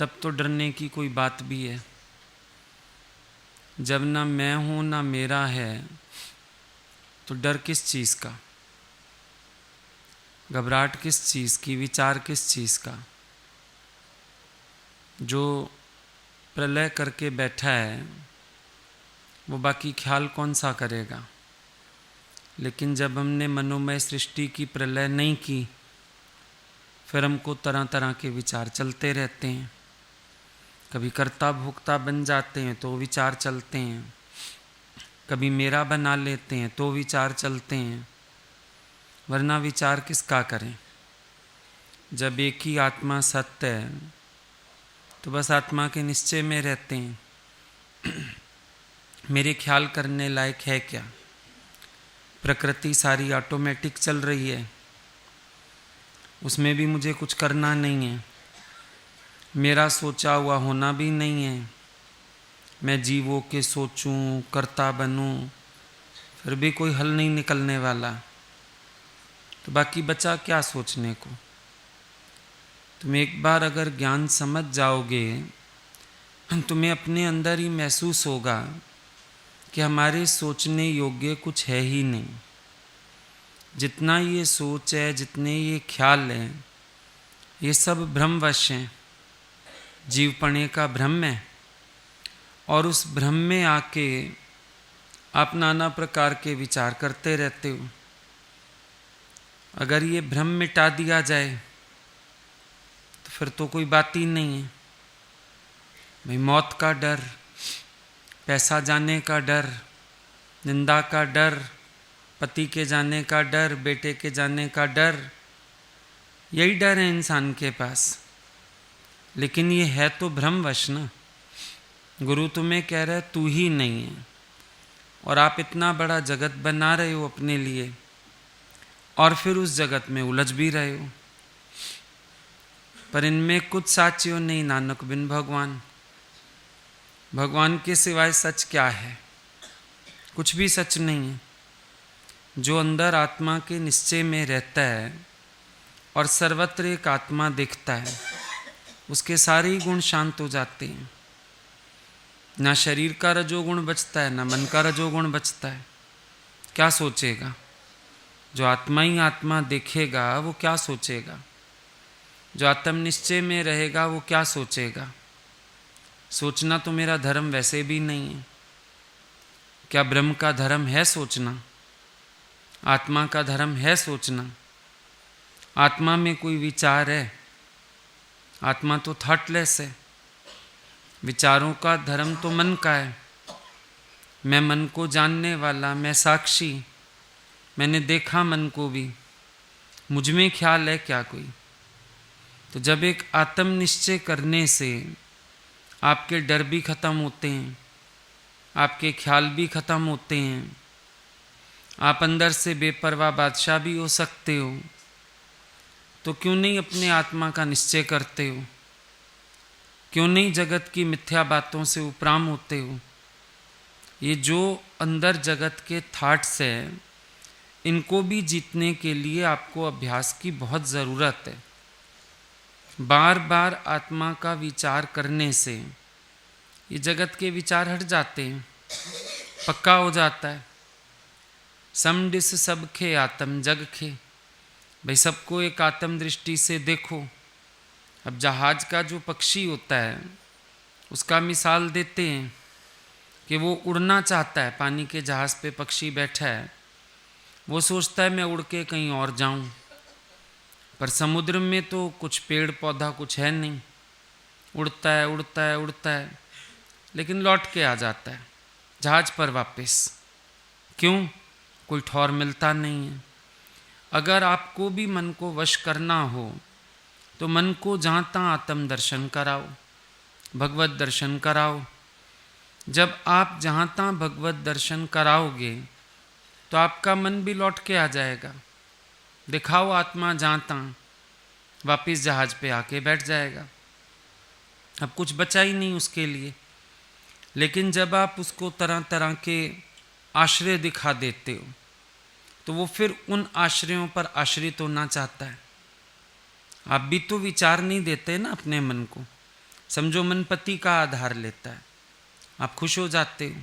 तब तो डरने की कोई बात भी है। जब ना मैं हूँ ना मेरा है तो डर किस चीज़ का, घबराहट किस चीज़ की, विचार किस चीज़ का। जो प्रलय करके बैठा है वो बाकी ख्याल कौन सा करेगा। लेकिन जब हमने मनोमय सृष्टि की प्रलय नहीं की, फिर हमको तरह तरह के विचार चलते रहते हैं। कभी कर्ता भोक्ता बन जाते हैं तो विचार चलते हैं, कभी मेरा बना लेते हैं तो विचार चलते हैं। वरना विचार किसका करें। जब एक ही आत्मा सत्य है तो बस आत्मा के निश्चय में रहते हैं। मेरे ख्याल करने लायक है क्या। प्रकृति सारी ऑटोमेटिक चल रही है, उसमें भी मुझे कुछ करना नहीं है। मेरा सोचा हुआ होना भी नहीं है। मैं जीवों के सोचूं, कर्ता बनूं, फिर भी कोई हल नहीं निकलने वाला। तो बाकी बचा क्या सोचने को। तुम एक बार अगर ज्ञान समझ जाओगे, तुम्हें अपने अंदर ही महसूस होगा कि हमारे सोचने योग्य कुछ है ही नहीं। जितना ये सोच है, जितने ये ख्याल हैं, ये सब भ्रमवश हैं। जीवपणे का भ्रम है, और उस भ्रम में आके आप नाना प्रकार के विचार करते रहते हो। अगर ये भ्रम मिटा दिया जाए तो फिर तो कोई बात ही नहीं है। भाई मौत का डर, पैसा जाने का डर, निंदा का डर, पति के जाने का डर, बेटे के जाने का डर, यही डर है इंसान के पास। लेकिन ये है तो भ्रमवश ना। गुरु तुम्हें कह रहा है तू ही नहीं है, और आप इतना बड़ा जगत बना रहे हो अपने लिए, और फिर उस जगत में उलझ भी रहे हो। पर इनमें कुछ साचियो नहीं नानक बिन भगवान। भगवान के सिवाय सच क्या है। कुछ भी सच नहीं है। जो अंदर आत्मा के निश्चय में रहता है और सर्वत्र एक आत्मा दिखता है, उसके सारे ही गुण शांत हो जाते हैं। ना शरीर का रजोगुण बचता है, ना मन का रजोगुण बचता है। क्या सोचेगा। जो आत्मा ही आत्मा देखेगा वो क्या सोचेगा। जो आत्म निश्चय में रहेगा वो क्या सोचेगा। सोचना तो मेरा धर्म वैसे भी नहीं है। क्या ब्रह्म का धर्म है सोचना। आत्मा का धर्म है सोचना। आत्मा में कोई विचार है। आत्मा तो थॉटलेस है। विचारों का धर्म तो मन का है। मैं मन को जानने वाला, मैं साक्षी, मैंने देखा मन को भी, मुझ में ख्याल है क्या कोई। तो जब एक आत्म निश्चय करने से आपके डर भी खत्म होते हैं, आपके ख्याल भी खत्म होते हैं, आप अंदर से बेपरवाह बादशाह भी हो सकते हो, तो क्यों नहीं अपने आत्मा का निश्चय करते हो। क्यों नहीं जगत की मिथ्या बातों से उपराम होते हो। ये जो अंदर जगत के थॉट्स है, इनको भी जीतने के लिए आपको अभ्यास की बहुत ज़रूरत है। बार बार आत्मा का विचार करने से ये जगत के विचार हट जाते हैं, पक्का हो जाता है। सम डिस सब खे आत्म जग खे। भाई सबको एक आत्म दृष्टि से देखो। अब जहाज का जो पक्षी होता है उसका मिसाल देते हैं कि वो उड़ना चाहता है। पानी के जहाज़ पे पक्षी बैठा है, वो सोचता है मैं उड़ के कहीं और जाऊं, पर समुद्र में तो कुछ पेड़ पौधा कुछ है नहीं। उड़ता है उड़ता है उड़ता है, लेकिन लौट के आ जाता है जहाज पर वापस। क्यों। कोई ठौर मिलता नहीं है। अगर आपको भी मन को वश करना हो तो मन को जहाँ तहाँ आत्म दर्शन कराओ, भगवत दर्शन कराओ। जब आप जहाँ तहाँ भगवत दर्शन कराओगे तो आपका मन भी लौट के आ जाएगा। दिखाओ आत्मा जहाँ तहाँ, वापिस जहाज पे आके बैठ जाएगा। अब कुछ बचा ही नहीं उसके लिए। लेकिन जब आप उसको तरह तरह के आश्रय दिखा देते हो तो वो फिर उन आश्रयों पर आश्रित होना चाहता है। आप भी तो विचार नहीं देते ना अपने मन को। समझो मन पति का आधार लेता है, आप खुश हो जाते हो।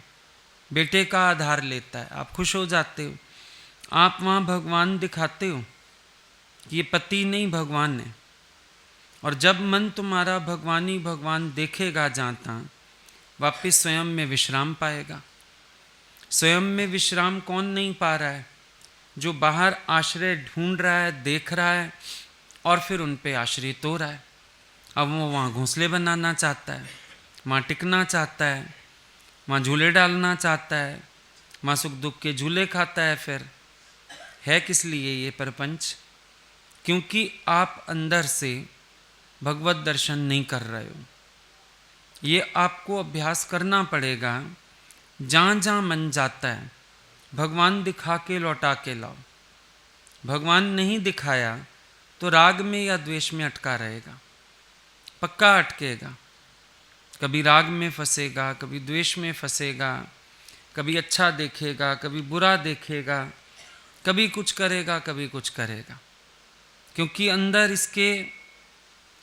बेटे का आधार लेता है, आप खुश हो जाते हो। आप वहाँ भगवान दिखाते हो कि ये पति नहीं भगवान है। और जब मन तुम्हारा भगवान ही भगवान देखेगा जाता, वापिस स्वयं में विश्राम पाएगा। स्वयं में विश्राम कौन नहीं पा रहा है? जो बाहर आश्रय ढूंढ रहा है, देख रहा है और फिर उन पे आश्रित हो रहा है। अब वो वहाँ घोंसले बनाना चाहता है, वहाँ टिकना चाहता है, वहाँ झूले डालना चाहता है, वहाँ सुख दुख के झूले खाता है। फिर है किस लिए ये प्रपंच? क्योंकि आप अंदर से भगवत दर्शन नहीं कर रहे हो। ये आपको अभ्यास करना पड़ेगा। जहाँ जहाँ मन जाता है भगवान दिखा के लौटा के लाओ। भगवान नहीं दिखाया तो राग में या द्वेष में अटका रहेगा, पक्का अटकेगा। कभी राग में फंसेगा, कभी द्वेष में फंसेगा, कभी अच्छा देखेगा, कभी बुरा देखेगा, कभी कुछ करेगा, कभी कुछ करेगा। क्योंकि अंदर इसके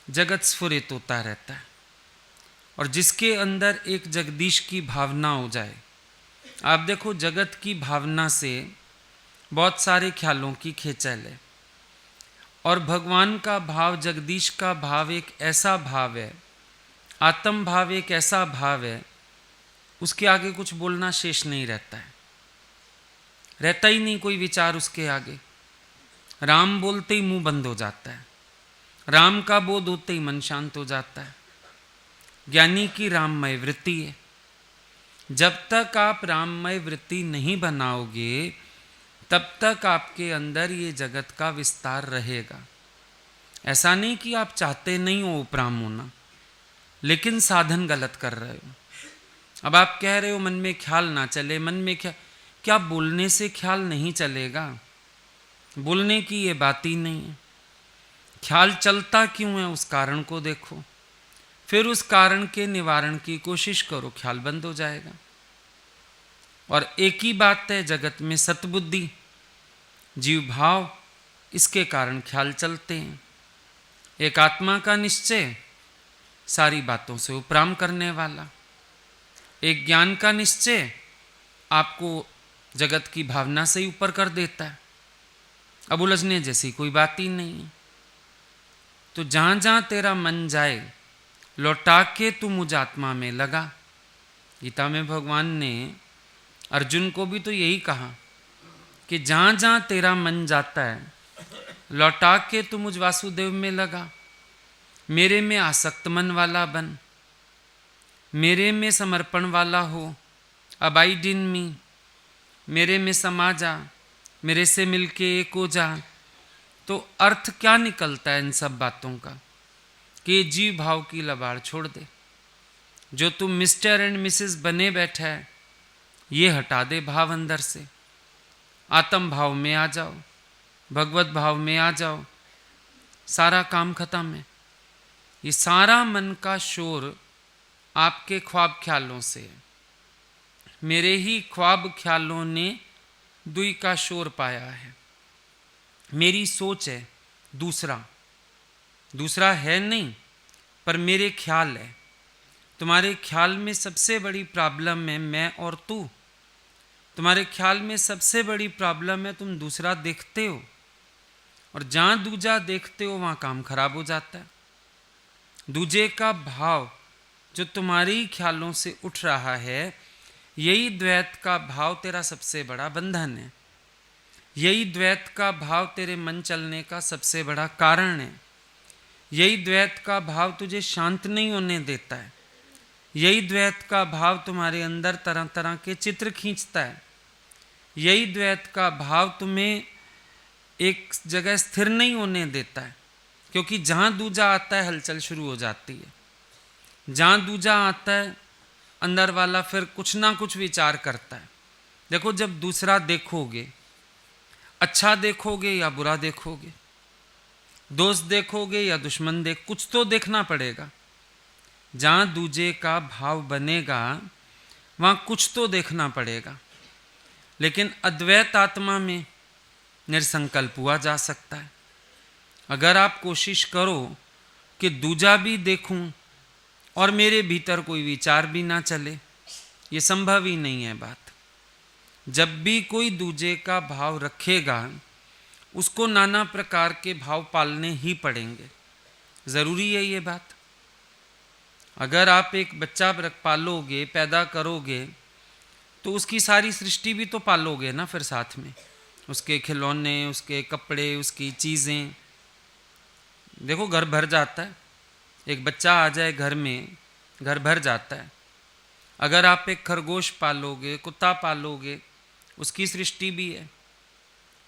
जगत स्फुरित होता रहता है। और जिसके अंदर एक जगदीश की भावना हो जाए, आप देखो जगत की भावना से बहुत सारे ख्यालों की खेचल है। और भगवान का भाव, जगदीश का भाव एक ऐसा भाव है, आत्म भाव एक ऐसा भाव है, उसके आगे कुछ बोलना शेष नहीं रहता है। रहता ही नहीं कोई विचार उसके आगे। राम बोलते ही मुंह बंद हो जाता है, राम का बोध होते ही मन शांत हो जाता है। ज्ञानी की राममय वृत्ति है। जब तक आप राममय वृत्ति नहीं बनाओगे तब तक आपके अंदर ये जगत का विस्तार रहेगा। ऐसा नहीं कि आप चाहते नहीं हो उपराम होना, लेकिन साधन गलत कर रहे हो। अब आप कह रहे हो मन में ख्याल ना चले, मन में क्या बोलने से ख्याल नहीं चलेगा? बोलने की ये बात ही नहीं है। ख्याल चलता क्यों है, उस कारण को देखो, फिर उस कारण के निवारण की कोशिश करो, ख्याल बंद हो जाएगा। और एक ही बात है जगत में, सतबुद्धि, जीव भाव, इसके कारण ख्याल चलते हैं। एक आत्मा का निश्चय सारी बातों से उपराम करने वाला, एक ज्ञान का निश्चय आपको जगत की भावना से ही ऊपर कर देता है। अब उलझने जैसी कोई बात ही नहीं है। तो जहाँ जहाँ तेरा मन जाए लौटा के तू मुझ आत्मा में लगा। गीता में भगवान ने अर्जुन को भी तो यही कहा कि जहाँ जहाँ तेरा मन जाता है लौटा के तू मुझ वासुदेव में लगा। मेरे में आसक्त मन वाला बन, मेरे में समर्पण वाला हो, अबाइड इन मी, मेरे में समा जा, मेरे से मिलके एक हो जा। तो अर्थ क्या निकलता है इन सब बातों का कि जीव भाव की लबाड़ छोड़ दे। जो तुम मिस्टर एंड मिसेस बने बैठा है ये हटा दे भाव अंदर से। आत्म भाव में आ जाओ, भगवत भाव में आ जाओ, सारा काम खत्म है। ये सारा मन का शोर आपके ख्वाब ख्यालों से है। मेरे ही ख्वाब ख्यालों ने दुई का शोर पाया है। मेरी सोच है, दूसरा है नहीं, पर मेरे ख्याल है। तुम्हारे ख्याल में सबसे बड़ी प्रॉब्लम है मैं और तू। तुम्हारे ख्याल में सबसे बड़ी प्रॉब्लम है तुम दूसरा देखते हो, और जहाँ दूजा देखते हो वहाँ काम खराब हो जाता है। दूजे का भाव जो तुम्हारी ख्यालों से उठ रहा है, यही द्वैत का भाव तेरा सबसे बड़ा बंधन है। यही द्वैत का भाव तेरे मन चलने का सबसे बड़ा कारण है। यही द्वैत का भाव तुझे शांत नहीं होने देता है। यही द्वैत का भाव तुम्हारे अंदर तरह तरह के चित्र खींचता है। यही द्वैत का भाव तुम्हें एक जगह स्थिर नहीं होने देता है, क्योंकि जहाँ दूजा आता है हलचल शुरू हो जाती है। जहाँ दूजा आता है अंदर वाला फिर कुछ ना कुछ विचार करता है। देखो, जब दूसरा देखोगे, अच्छा देखोगे या बुरा देखोगे, दोस्त देखोगे या दुश्मन कुछ तो देखना पड़ेगा। जहाँ दूजे का भाव बनेगा वहाँ कुछ तो देखना पड़ेगा। लेकिन अद्वैत आत्मा में निरसंकल्प हुआ जा सकता है। अगर आप कोशिश करो कि दूजा भी देखूं और मेरे भीतर कोई विचार भी ना चले, ये संभव ही नहीं है बात। जब भी कोई दूजे का भाव रखेगा उसको नाना प्रकार के भाव पालने ही पड़ेंगे, जरूरी है ये बात। अगर आप एक बच्चा पालोगे, पैदा करोगे, तो उसकी सारी सृष्टि भी तो पालोगे ना फिर साथ में, उसके खिलौने, उसके कपड़े, उसकी चीज़ें। देखो घर भर जाता है, एक बच्चा आ जाए घर में, घर भर जाता है। अगर आप एक खरगोश पालोगे, कुत्ता पालोगे, उसकी सृष्टि भी है,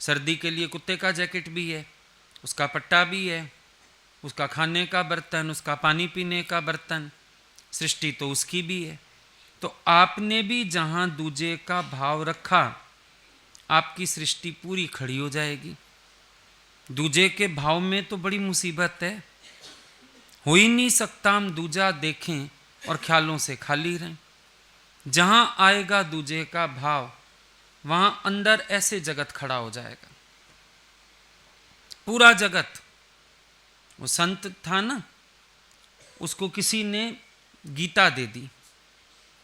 सर्दी के लिए कुत्ते का जैकेट भी है, उसका पट्टा भी है, उसका खाने का बर्तन, उसका पानी पीने का बर्तन, सृष्टि तो उसकी भी है। तो आपने भी जहाँ दूजे का भाव रखा, आपकी सृष्टि पूरी खड़ी हो जाएगी। दूजे के भाव में तो बड़ी मुसीबत है, हो ही नहीं सकता हम दूजा देखें और ख्यालों से खाली रहें। जहाँ आएगा दूजे का भाव, वहाँ अंदर ऐसे जगत खड़ा हो जाएगा, पूरा जगत। वो संत था ना, उसको किसी ने गीता दे दी,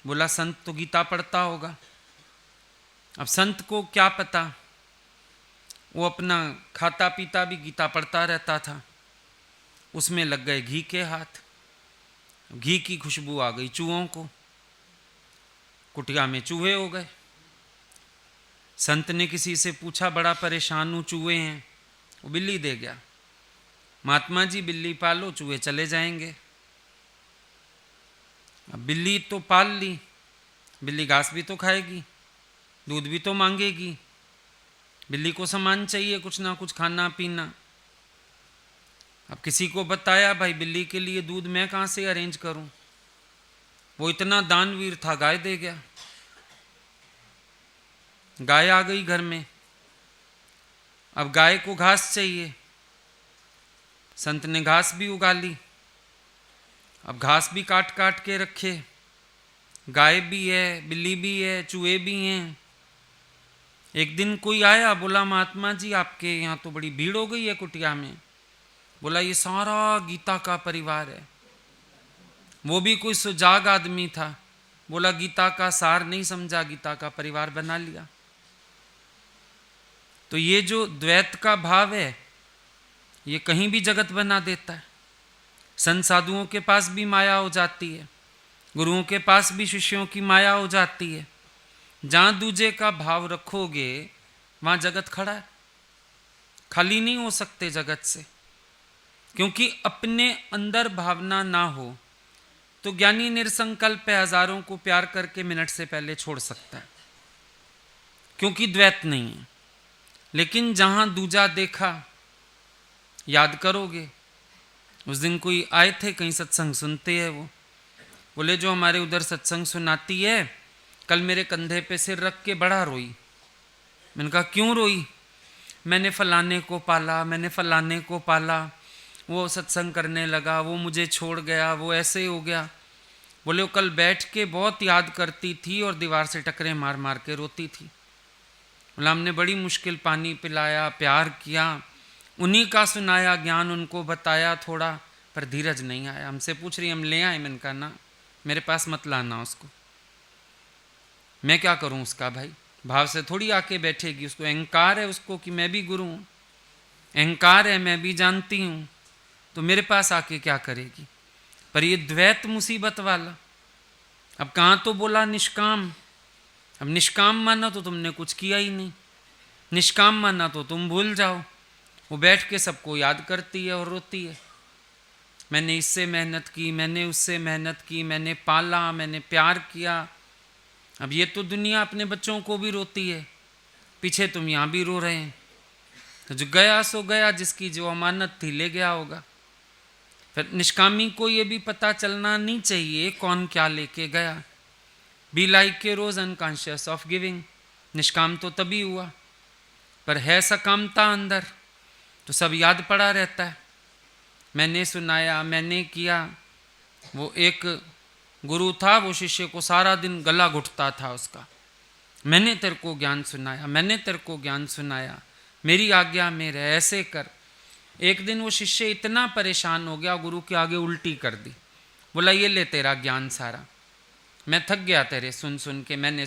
बोला संत तो गीता पढ़ता होगा। अब संत को क्या पता, वो अपना खाता पीता भी गीता पढ़ता रहता था। उसमें लग गए घी के हाथ, घी की खुशबू आ गई चूहों को, कुटिया में चूहे हो गए। संत ने किसी से पूछा, बड़ा परेशान हूँ, चूहे हैं। वो बिल्ली दे गया, महात्मा जी बिल्ली पालो, चूहे चले जाएंगे। अब बिल्ली तो पाल ली, बिल्ली घास भी तो खाएगी, दूध भी तो मांगेगी, बिल्ली को सामान चाहिए, कुछ ना कुछ खाना पीना। अब किसी को बताया, भाई बिल्ली के लिए दूध मैं कहाँ से अरेंज करूं? वो इतना दानवीर था, गाय दे गया। गाय आ गई घर में, अब गाय को घास चाहिए, संत ने घास भी उगा ली। अब घास भी काट काट के रखे, गाय भी है, बिल्ली भी है, चूहे भी हैं। एक दिन कोई आया, बोला महात्मा जी आपके यहाँ तो बड़ी भीड़ हो गई है कुटिया में। बोला ये सारा गीता का परिवार है। वो भी कोई सुजाग आदमी था, बोला गीता का सार नहीं समझा, गीता का परिवार बना लिया। तो ये जो द्वैत का भाव है, ये कहीं भी जगत बना देता है। संत साधुओं के पास भी माया हो जाती है, गुरुओं के पास भी शिष्यों की माया हो जाती है। जहाँ दूजे का भाव रखोगे वहाँ जगत खड़ा है, खाली नहीं हो सकते जगत से। क्योंकि अपने अंदर भावना ना हो तो ज्ञानी निरसंकल्प हजारों को प्यार करके मिनट से पहले छोड़ सकता है, क्योंकि द्वैत नहीं है। लेकिन जहाँ दूजा देखा, याद करोगे उस दिन कोई आए थे कहीं सत्संग सुनते हैं, वो बोले जो हमारे उधर सत्संग सुनाती है, कल मेरे कंधे पे सिर रख के बड़ा रोई। मैंने कहा क्यों रोई? मैंने फलाने को पाला, मैंने फलाने को पाला, वो सत्संग करने लगा, वो मुझे छोड़ गया, वो ऐसे हो गया। बोले वो कल बैठ के बहुत याद करती थी और दीवार से टकरे मार मार के रोती थी। बोला हमने बड़ी मुश्किल पानी पिलाया, प्यार किया, उन्हीं का सुनाया, ज्ञान उनको बताया थोड़ा, पर धीरज नहीं आया। हमसे पूछ रही हम ले आए। मैंने कहा ना, मेरे पास मत लाना उसको, मैं क्या करूं उसका भाई, भाव से थोड़ी आके बैठेगी। उसको अहंकार है उसको कि मैं भी गुरु हूँ, अहंकार है मैं भी जानती हूँ, तो मेरे पास आके क्या करेगी। पर ये द्वैत मुसीबत वाला। अब कहाँ तो बोला निष्काम, अब निष्काम माना तो तुमने कुछ किया ही नहीं, निष्काम माना तो तुम भूल जाओ। वो बैठ के सबको याद करती है और रोती है, मैंने इससे मेहनत की, मैंने उससे मेहनत की, मैंने पाला, मैंने प्यार किया। अब ये तो दुनिया अपने बच्चों को भी रोती है, पीछे तुम यहाँ भी रो रहे हैं। तो जो गया सो गया, जिसकी जो अमानत थी ले गया होगा। फिर निष्कामी को ये भी पता चलना नहीं चाहिए कौन क्या लेके गया। बी लाइक के रोज अनकॉन्शियस ऑफ गिविंग। निष्काम तो तभी हुआ, पर है सकामता अंदर तो सब याद पड़ा रहता है। मैंने सुनाया, मैंने किया। वो एक गुरु था, वो शिष्य को सारा दिन गला घुटता था उसका, मैंने तेरे को ज्ञान सुनाया, मैंने तेरे को ज्ञान सुनाया, मेरी आज्ञा में रह, ऐसे कर। एक दिन वो शिष्य इतना परेशान हो गया, गुरु के आगे उल्टी कर दी, बोला ये ले तेरा ज्ञान सारा, मैं थक गया तेरे सुन सुन के, मैंने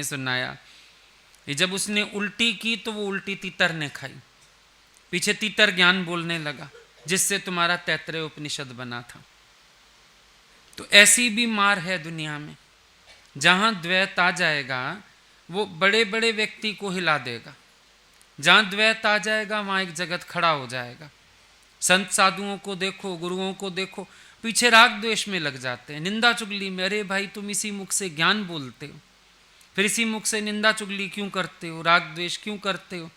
सुनाया। ये जब उसने उल्टी की तो वो उल्टी तीतर ने खाई, पीछे तीतर ज्ञान बोलने लगा जिससे तुम्हारा तैत्तरीय उपनिषद बना था। तो ऐसी भी मार है दुनिया में, जहां द्वैत आ जाएगा वो बड़े बड़े व्यक्ति को हिला देगा। जहां द्वैत आ जाएगा वहां एक जगत खड़ा हो जाएगा। संत साधुओं को देखो, गुरुओं को देखो, पीछे राग द्वेष में लग जाते हैं, निंदा चुगली में। अरे भाई तुम इसी मुख से ज्ञान बोलते हो, फिर इसी मुख से निंदा चुगली क्यों करते हो, राग द्वेष क्यों करते हो?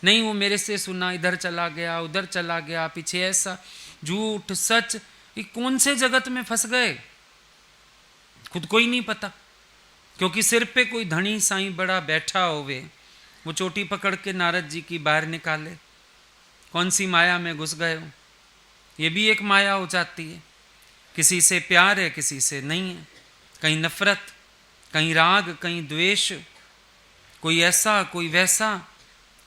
नहीं वो मेरे से सुना, इधर चला गया, उधर चला गया, पीछे ऐसा, झूठ सच, ये कौन से जगत में फंस गए खुद को ही नहीं पता। क्योंकि सिर पे कोई धनी साईं बड़ा बैठा होवे, वो चोटी पकड़ के नारद जी की बाहर निकाले, कौन सी माया में घुस गए हो। ये भी एक माया हो जाती है, किसी से प्यार है किसी से नहीं है, कहीं नफरत, कहीं राग, कहीं द्वेष, कोई ऐसा कोई वैसा।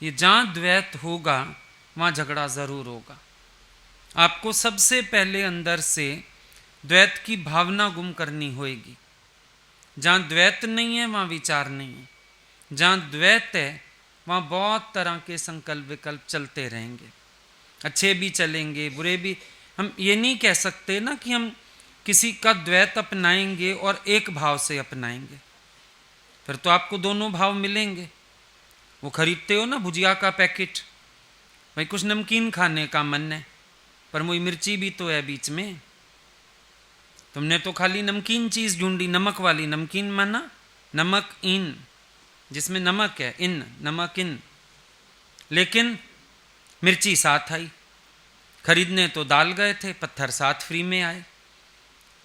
ये जहां द्वैत होगा वहां झगड़ा जरूर होगा। आपको सबसे पहले अंदर से द्वैत की भावना गुम करनी होगी। जहां द्वैत नहीं है वहां विचार नहीं है, जहां द्वैत है वहां बहुत तरह के संकल्प विकल्प चलते रहेंगे, अच्छे भी चलेंगे बुरे भी। हम ये नहीं कह सकते ना कि हम किसी का द्वैत अपनाएंगे और एक भाव से अपनाएंगे, फिर तो आपको दोनों भाव मिलेंगे। वो खरीदते हो ना भुजिया का पैकेट, भाई कुछ नमकीन खाने का मन है पर वही मिर्ची भी तो है बीच में, तुमने तो खाली नमकीन चीज ढूंढी, नमक वाली नमकीन, माना नमक इन, जिसमें नमक है, इन नमक इन, लेकिन मिर्ची साथ आई। खरीदने तो दाल गए थे, पत्थर साथ फ्री में आए।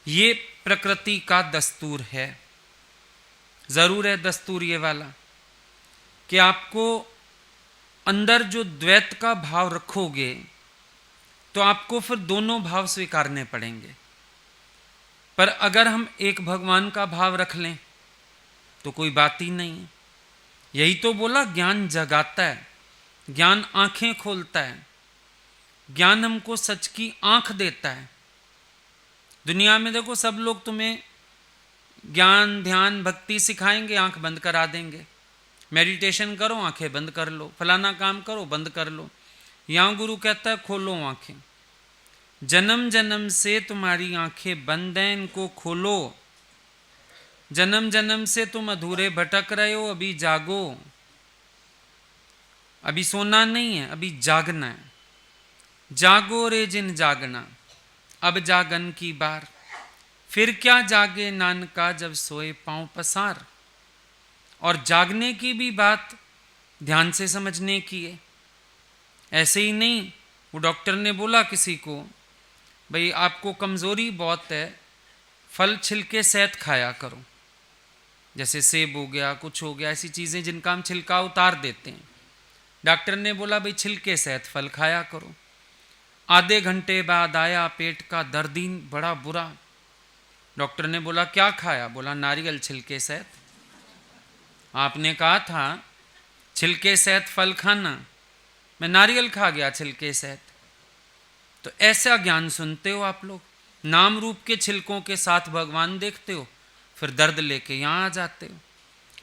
ये प्रकृति का दस्तूर है। जरूर है दस्तूर ये वाला कि आपको अंदर जो द्वैत का भाव रखोगे तो आपको फिर दोनों भाव स्वीकारने पड़ेंगे। पर अगर हम एक भगवान का भाव रख लें तो कोई बात ही नहीं है। यही तो बोला ज्ञान जगाता है, ज्ञान आंखें खोलता है, ज्ञान हमको सच की आंख देता है। दुनिया में देखो सब लोग तुम्हें ज्ञान ध्यान भक्ति सिखाएंगे, आंख बंद करा देंगे। मेडिटेशन करो, आंखें बंद कर लो, फलाना काम करो, बंद कर लो। यहां गुरु कहता है खोलो आंखें, जन्म जन्म से तुम्हारी आंखें बंद हैं, इनको खोलो। जन्म जन्म से तुम अधूरे भटक रहे हो, अभी जागो। अभी सोना नहीं है, अभी जागना है। जागो रे जिन जागना, अब जागन की बार, फिर क्या जागे नानका जब सोए पांव पसार। और जागने की भी बात ध्यान से समझने की है, ऐसे ही नहीं। वो डॉक्टर ने बोला किसी को, भाई आपको कमजोरी बहुत है, फल छिलके सहित खाया करो, जैसे सेब हो गया, कुछ हो गया, ऐसी चीजें जिनका हम छिलका उतार देते हैं। डॉक्टर ने बोला भाई छिलके सहित फल खाया करो। आधे घंटे बाद आया, पेट का दर्द ही बड़ा बुरा। डॉक्टर ने बोला क्या खाया? बोला नारियल छिलके सहित। आपने कहा था छिलके सहित फल खाना, मैं नारियल खा गया छिलके सहित। तो ऐसा ज्ञान सुनते हो आप लोग, नाम रूप के छिलकों के साथ भगवान देखते हो, फिर दर्द लेके यहाँ आ जाते हो।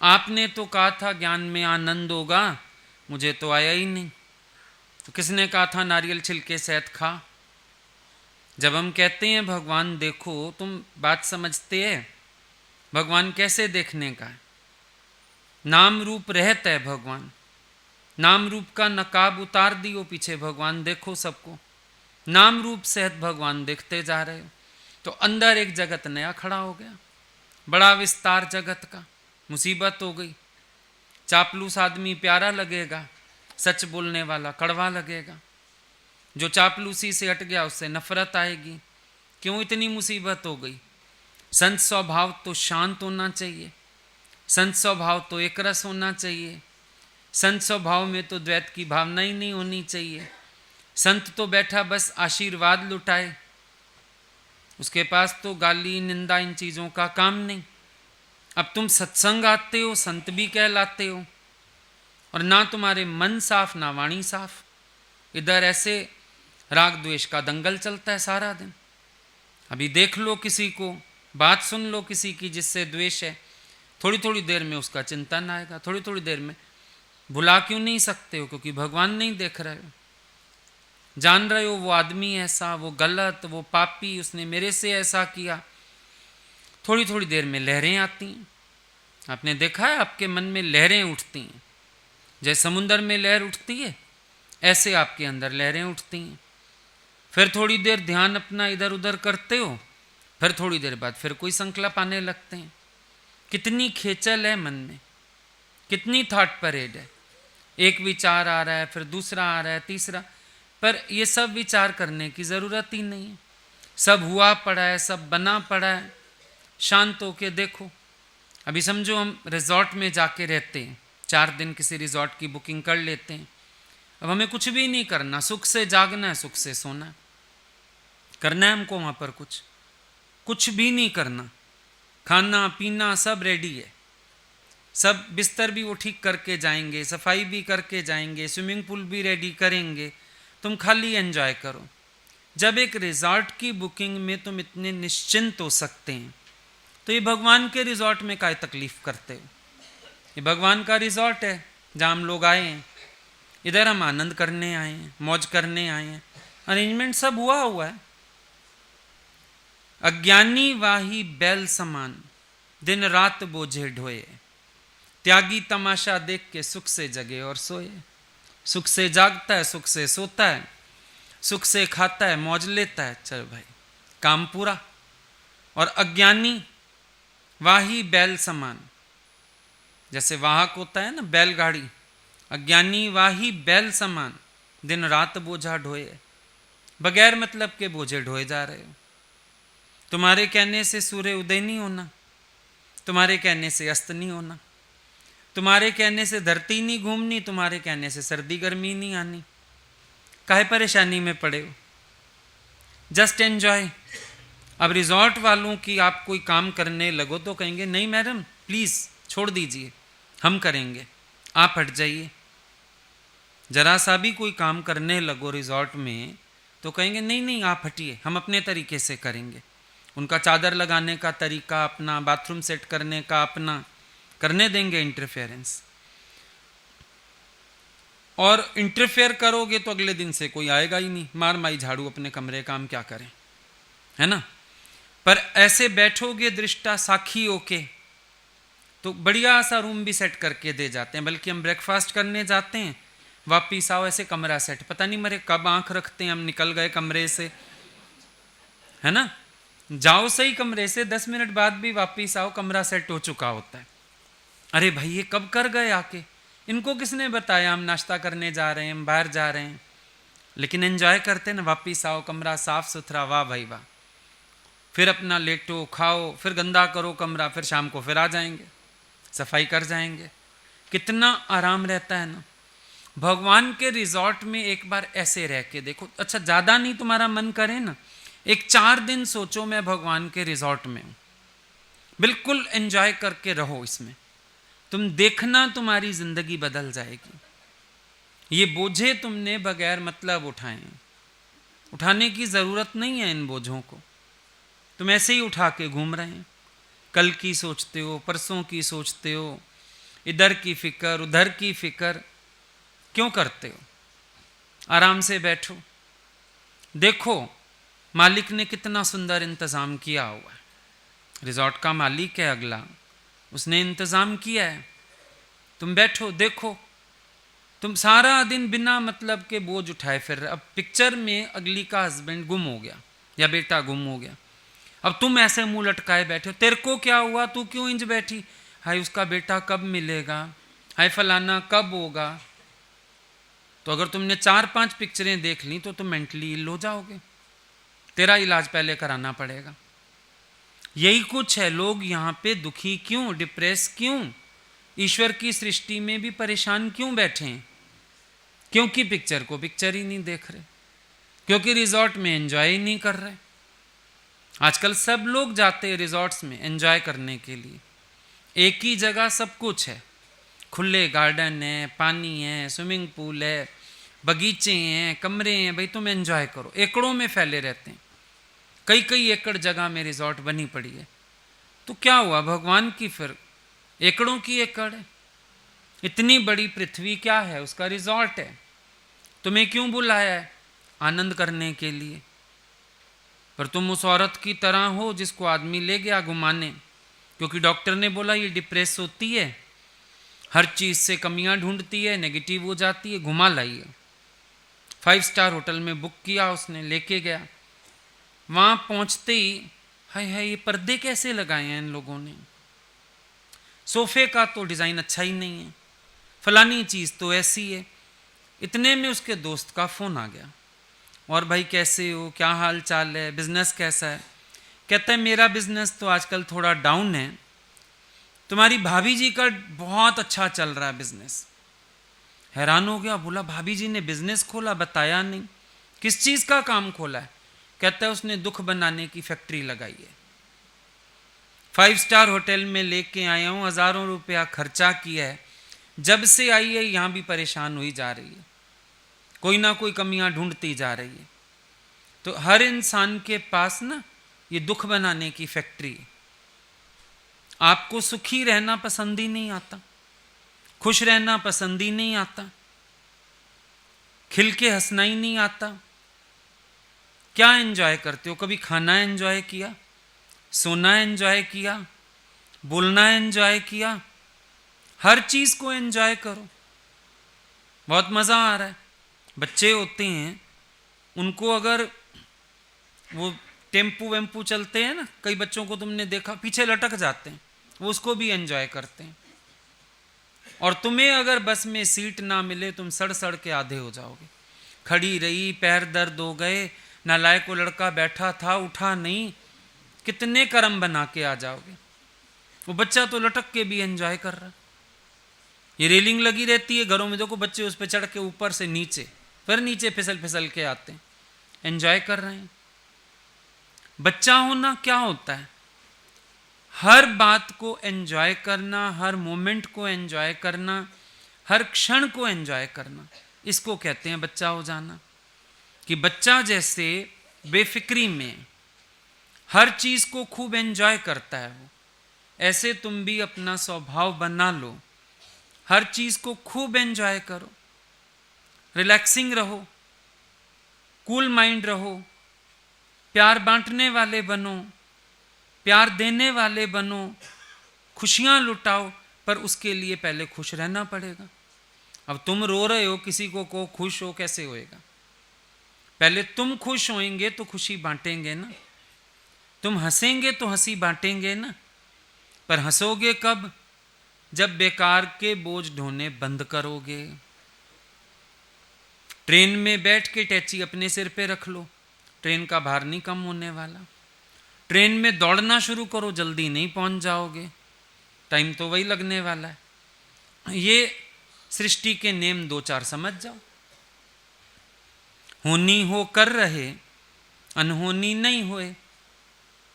आपने तो कहा था ज्ञान में आनंद होगा, मुझे तो आया ही नहीं। तो किसने कहा था नारियल छिलके सहित खा? जब हम कहते हैं भगवान देखो, तुम बात समझते हैं भगवान कैसे देखने का है? नाम रूप रहत है भगवान, नाम रूप का नकाब उतार दियो, पीछे भगवान देखो सबको, नाम रूप सहित भगवान देखते जा रहे हो। तो अंदर एक जगत नया खड़ा हो गया, बड़ा विस्तार जगत का। मुसीबत हो गई। चापलूस आदमी प्यारा लगेगा, सच बोलने वाला कड़वा लगेगा। जो चापलूसी से हट गया उससे नफरत आएगी। क्यों इतनी मुसीबत हो गई? संत स्वभाव तो शांत होना चाहिए, संत स्वभाव तो एक रस होना चाहिए, संत स्वभाव में तो द्वैत की भावना ही नहीं होनी चाहिए। संत तो बैठा बस आशीर्वाद लुटाए, उसके पास तो गाली निंदा इन चीज़ों का काम नहीं। अब तुम सत्संग आते हो, संत भी कहलाते हो, और ना तुम्हारे मन साफ ना वाणी साफ। इधर ऐसे राग द्वेष का दंगल चलता है सारा दिन। अभी देख लो किसी को, बात सुन लो किसी की जिससे द्वेष है, थोड़ी थोड़ी देर में उसका चिंतन आएगा, थोड़ी थोड़ी देर में भुला क्यों नहीं सकते हो? क्योंकि भगवान नहीं देख रहे हो, जान रहे हो वो आदमी ऐसा, वो गलत, वो पापी, उसने मेरे से ऐसा किया। थोड़ी थोड़ी देर में लहरें आती हैं। आपने देखा है आपके मन में लहरें उठती हैं, जैसे समुद्र में लहर उठती है ऐसे आपके अंदर लहरें उठती हैं। फिर थोड़ी देर ध्यान अपना इधर उधर करते हो, फिर थोड़ी देर बाद फिर कोई संकल्प आने लगते हैं। कितनी खेचल है मन में, कितनी थॉट परेड है। एक विचार आ रहा है, फिर दूसरा आ रहा है, तीसरा, पर ये सब विचार करने की ज़रूरत ही नहीं है। सब हुआ पड़ा है, सब बना पड़ा है। शांत होके देखो। अभी समझो हम रिजॉर्ट में जाके रहते हैं, 4 दिन किसी रिजॉर्ट की बुकिंग कर लेते हैं। अब हमें कुछ भी नहीं करना, सुख से जागना है, सुख से सोना है। करना है हमको वहाँ पर कुछ भी नहीं करना। खाना पीना सब रेडी है, सब बिस्तर भी वो ठीक करके जाएंगे, सफाई भी करके जाएंगे, स्विमिंग पूल भी रेडी करेंगे। तुम खाली एंजॉय करो। जब एक रिजॉर्ट की बुकिंग में तुम इतने निश्चिंत हो सकते हैं, तो ये भगवान के रिजॉर्ट में काय तकलीफ करते हो? ये भगवान का रिजॉर्ट है जहाँ हम लोग आए हैं। इधर हम आनंद करने आए हैं, मौज करने आए हैं, अरेंजमेंट सब हुआ है। अज्ञानी वाही बैल समान, दिन रात बोझे ढोए, त्यागी तमाशा देख के सुख से जगे और सोए। सुख से जागता है, सुख से सोता है, सुख से खाता है, मौज लेता है, चल भाई काम पूरा। और अज्ञानी वाही बैल समान, जैसे वाहक होता है ना बैलगाड़ी, अज्ञानी वाही बैल समान, दिन रात बोझा ढोए। बगैर मतलब के बोझे ढोए जा रहे हो। तुम्हारे कहने से सूर्य उदय नहीं होना, तुम्हारे कहने से अस्त नहीं होना, तुम्हारे कहने से धरती नहीं घूमनी, तुम्हारे कहने से सर्दी गर्मी नहीं आनी। काहे परेशानी में पड़े हो? Just enjoy. अब रिजॉर्ट वालों की आप कोई काम करने लगो तो कहेंगे नहीं मैडम प्लीज़ छोड़ दीजिए, हम करेंगे, आप हट जाइए। जरा सा भी कोई काम करने लगो रिजॉर्ट में तो कहेंगे नहीं नहीं आप हटिए, हम अपने तरीके से करेंगे। उनका चादर लगाने का तरीका अपना, बाथरूम सेट करने का अपना, करने देंगे इंटरफेरेंस। और इंटरफेयर करोगे तो अगले दिन से कोई आएगा ही नहीं, मार माई झाड़ू अपने कमरे का, हम क्या करें, है ना। पर ऐसे बैठोगे दृष्टा साखी होके तो बढ़िया सा रूम भी सेट करके दे जाते हैं। बल्कि हम ब्रेकफास्ट करने जाते हैं, वापिस आओ ऐसे कमरा सेट, पता नहीं मरे कब आंख रखते हैं हम निकल गए कमरे से, है ना। जाओ सही कमरे से, 10 मिनट बाद भी वापिस आओ कमरा सेट हो चुका होता है। अरे भाई ये कब कर गए आके, इनको किसने बताया हम नाश्ता करने जा रहे हैं, हम बाहर जा रहे हैं। लेकिन एंजॉय करते ना, वापिस आओ कमरा साफ सुथरा, वाह भाई वाह। फिर अपना लेटो खाओ, फिर गंदा करो कमरा, फिर शाम को फिर आ जाएंगे, सफाई कर जाएंगे। कितना आराम रहता है ना। भगवान के रिजॉर्ट में एक बार ऐसे रह के देखो। अच्छा ज़्यादा नहीं तुम्हारा मन करे ना, एक 4 दिन सोचो मैं भगवान के रिजॉर्ट में हूँ, बिल्कुल एंजॉय करके रहो इसमें। तुम देखना तुम्हारी जिंदगी बदल जाएगी। ये बोझे तुमने बगैर मतलब उठाए, उठाने की ज़रूरत नहीं है इन बोझों को। तुम ऐसे ही उठा के घूम रहे हैं। कल की सोचते हो, परसों की सोचते हो, इधर की फिक्र उधर की फिक्र क्यों करते हो? आराम से बैठो, देखो मालिक ने कितना सुंदर इंतज़ाम किया हुआ है। रिजॉर्ट का मालिक है अगला, उसने इंतज़ाम किया है। तुम बैठो देखो। तुम सारा दिन बिना मतलब के बोझ उठाए फिर। अब पिक्चर में अगली का हस्बैंड गुम हो गया या बेटा गुम हो गया, अब तुम ऐसे मुंह लटकाए बैठे हो। तेरे को क्या हुआ, तू क्यों इंज बैठी? हाय उसका बेटा कब मिलेगा, हाय फलाना कब होगा। तो अगर तुमने 4-5 पिक्चरें देख ली तो तुम मेंटली इल हो जाओगे, तेरा इलाज पहले कराना पड़ेगा। यही कुछ है। लोग यहाँ पे दुखी क्यों, डिप्रेस क्यों, ईश्वर की सृष्टि में भी परेशान क्यों बैठे हैं? क्योंकि पिक्चर को पिक्चर ही नहीं देख रहे, क्योंकि रिजॉर्ट में एंजॉय ही नहीं कर रहे। आजकल सब लोग जाते हैं रिजॉर्ट्स में एंजॉय करने के लिए। एक ही जगह सब कुछ है, खुले गार्डन है, पानी है, स्विमिंग पूल है, बगीचे हैं, कमरे हैं, भाई तुम एंजॉय करो। एकड़ों में फैले रहते हैं, कई कई एकड़ जगह में रिजॉर्ट बनी पड़ी है। तो क्या हुआ, भगवान की फिर एकड़ों की एकड़ है। इतनी बड़ी पृथ्वी क्या है, उसका रिजॉर्ट है। तुम्हें क्यों बुलाया है? आनंद करने के लिए। पर तुम उस औरत की तरह हो जिसको आदमी ले गया घुमाने, क्योंकि डॉक्टर ने बोला ये डिप्रेस होती है, हर चीज़ से कमियां ढूंढती है, नेगेटिव हो जाती है, घुमा लाइए। 5 स्टार होटल में बुक किया उसने, लेके गया। वहाँ पहुँचते ही हाय हाय ये पर्दे कैसे लगाए हैं इन लोगों ने, सोफे का तो डिज़ाइन अच्छा ही नहीं है, फलानी चीज़ तो ऐसी है। इतने में उसके दोस्त का फ़ोन आ गया, और भाई कैसे हो, क्या हाल चाल है, बिज़नेस कैसा है? कहता है मेरा बिज़नेस तो आजकल थोड़ा डाउन है, तुम्हारी भाभी जी का बहुत अच्छा चल रहा है बिज़नेस। हैरान हो गया, बोला भाभी जी ने बिज़नेस खोला, बताया नहीं, किस चीज़ का काम खोला है? कहता है उसने दुख बनाने की फैक्ट्री लगाई है। 5 स्टार होटल में लेके आया हूँ, हज़ारों रुपया खर्चा किया है, जब से आई है यहाँ भी परेशान हुई जा रही है, कोई ना कोई कमियां ढूंढती जा रही है। तो हर इंसान के पास ना ये दुख बनाने की फैक्ट्री है। आपको सुखी रहना पसंद ही नहीं आता, खुश रहना पसंद ही नहीं आता, खिल के हंसना ही नहीं आता। क्या एंजॉय करते हो? कभी खाना एंजॉय किया, सोना एंजॉय किया, बोलना एंजॉय किया? हर चीज को एंजॉय करो, बहुत मजा आ रहा है। बच्चे होते हैं, उनको अगर वो टेम्पू वेम्पू चलते हैं ना, कई बच्चों को तुमने देखा पीछे लटक जाते हैं, वो उसको भी एंजॉय करते हैं। और तुम्हें अगर बस में सीट ना मिले, तुम सड़ सड़ के आधे हो जाओगे। खड़ी रही, पैर दर्द हो गए, नालायक को लड़का बैठा था उठा नहीं, कितने कर्म बना के आ जाओगे। वो बच्चा तो लटक के भी एंजॉय कर रहा। ये रेलिंग लगी रहती है घरों में, देखो बच्चे उस पर चढ़ के ऊपर से नीचे, फिर नीचे फिसल फिसल के आते हैं, एंजॉय कर रहे हैं। बच्चा होना क्या होता है? हर बात को एंजॉय करना, हर मोमेंट को एंजॉय करना, हर क्षण को एंजॉय करना, इसको कहते हैं बच्चा हो जाना। कि बच्चा जैसे बेफिक्री में हर चीज को खूब एंजॉय करता है, वो ऐसे तुम भी अपना स्वभाव बना लो, हर चीज को खूब एंजॉय करो, रिलैक्सिंग रहो, कूल माइंड रहो, प्यार बांटने वाले बनो, प्यार देने वाले बनो, खुशियां लुटाओ। पर उसके लिए पहले खुश रहना पड़ेगा। अब तुम रो रहे हो, किसी को खुश हो, कैसे होएगा? पहले तुम खुश होएंगे तो खुशी बांटेंगे ना, तुम हंसेंगे तो हंसी बांटेंगे ना। पर हंसोगे कब? जब बेकार के बोझ ढोने बंद करोगे। ट्रेन में बैठ के टैची अपने सिर पे रख लो, ट्रेन का भार नहीं कम होने वाला। ट्रेन में दौड़ना शुरू करो, जल्दी नहीं पहुंच जाओगे, टाइम तो वही लगने वाला है। ये सृष्टि के नेम 2-4 समझ जाओ। होनी हो कर रहे, अनहोनी नहीं होए,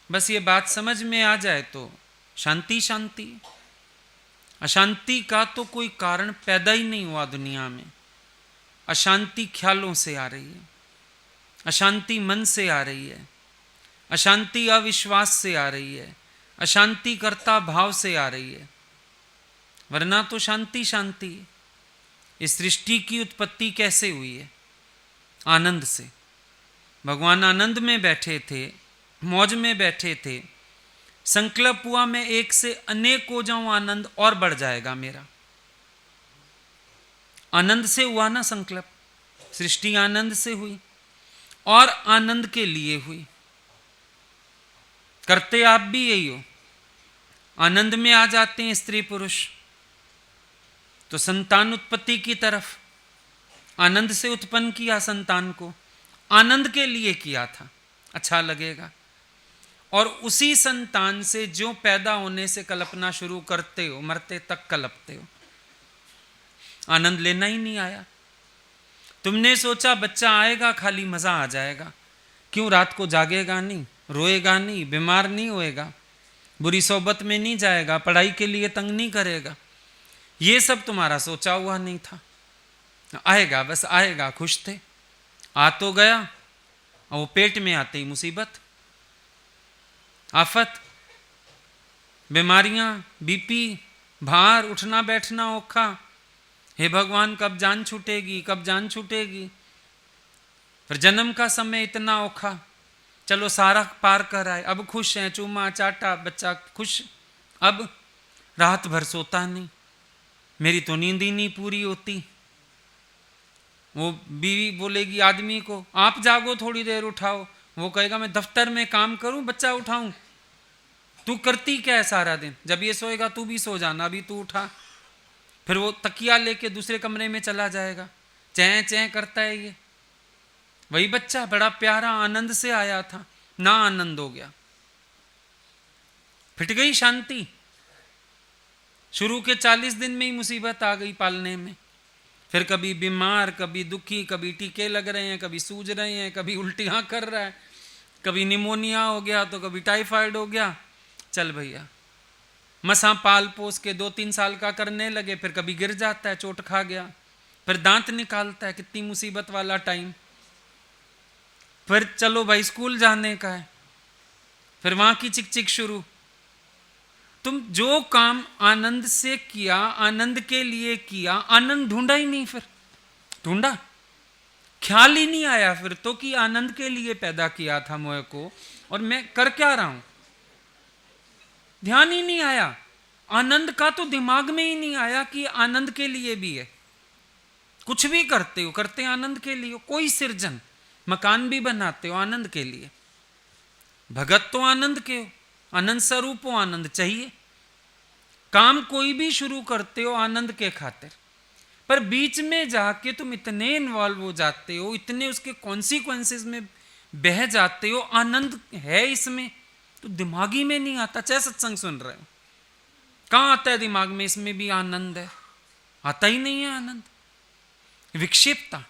बस ये बात समझ में आ जाए तो शांति शांति। अशांति का तो कोई कारण पैदा ही नहीं हुआ दुनिया में। अशांति ख्यालों से आ रही है, अशांति मन से आ रही है, अशांति अविश्वास से आ रही है, अशांति कर्ता भाव से आ रही है, वरना तो शांति शांति। इस सृष्टि की उत्पत्ति कैसे हुई है? आनंद से। भगवान आनंद में बैठे थे, मौज में बैठे थे, संकल्प हुआ मैं एक से अनेक हो जाऊं, आनंद और बढ़ जाएगा मेरा। आनंद से हुआ ना संकल्प, सृष्टि आनंद से हुई और आनंद के लिए हुई। करते आप भी यही हो, आनंद में आ जाते हैं स्त्री पुरुष तो संतान उत्पत्ति की तरफ। आनंद से उत्पन्न किया संतान को, आनंद के लिए किया था, अच्छा लगेगा। और उसी संतान से जो पैदा होने से कल्पना शुरू करते हो, मरते तक कल्पते हो। आनंद लेना ही नहीं आया। तुमने सोचा बच्चा आएगा खाली मजा आ जाएगा, क्यों? रात को जागेगा नहीं, रोएगा नहीं, बीमार नहीं होएगा, बुरी सोबत में नहीं जाएगा, पढ़ाई के लिए तंग नहीं करेगा। ये सब तुम्हारा सोचा हुआ नहीं था। आएगा, बस आएगा, खुश थे। आ तो गया, और वो पेट में आते ही मुसीबत। आफत, बीमारियां, बीपी, भार, उठना बैठना औखा। हे भगवान, कब जान छूटेगी, कब जान छूटेगी। फिर जन्म का समय इतना औखा, चलो सारा पार कर आए, अब खुश हैं, चूमा चाटा, बच्चा खुश। अब रात भर सोता नहीं, मेरी तो नींद ही नहीं पूरी होती। वो बीवी बोलेगी आदमी को, आप जागो थोड़ी देर उठाओ। वो कहेगा मैं दफ्तर में काम करूं, बच्चा उठाऊं। तू करती क्या है सारा दिन? जब ये सोएगा तू भी सो जाना, अभी तू उठा। फिर वो तकिया लेके दूसरे कमरे में चला जाएगा, चैं चैं करता है ये। वही बच्चा बड़ा प्यारा आनंद से आया था, ना आनंद हो गया, फिट गई शांति। शुरू के 40 दिन में ही मुसीबत आ गई पालने में। फिर कभी बीमार, कभी दुखी, कभी टीके लग रहे हैं, कभी सूज रहे हैं, कभी उल्टियां कर रहा है, कभी निमोनिया हो गया तो कभी टाइफाइड हो गया। चल भैया, मसा पाल पोस के 2-3 साल का करने लगे, फिर कभी गिर जाता है, चोट खा गया, फिर दांत निकालता है, कितनी मुसीबत वाला टाइम। फिर चलो भाई स्कूल जाने का है, फिर वहां की चिक चिक शुरू। तुम जो काम आनंद से किया, आनंद के लिए किया, आनंद ढूंढा ही नहीं। फिर ढूंढा, ख्याल ही नहीं आया फिर तो कि आनंद के लिए पैदा किया था मोह को, और मैं कर क्या रहा हूं, ध्यान ही नहीं आया। आनंद का तो दिमाग में ही नहीं आया कि आनंद के लिए भी है। कुछ भी करते हो, करते आनंद के लिए हो। कोई सृजन, मकान भी बनाते हो आनंद के लिए, भगत तो आनंद के हो, आनंद स्वरूप हो, आनंद चाहिए। काम कोई भी शुरू करते हो आनंद के खातिर, पर बीच में जाके तुम इतने इन्वॉल्व हो जाते हो, इतने उसके कॉन्सिक्वेंसेस में बह जाते हो, आनंद है इसमें तो दिमाग ही में नहीं आता। चाहे सत्संग सुन रहे हो, कहां आता है दिमाग में इसमें भी आनंद है? आता ही नहीं है आनंद। विक्षिप्तता,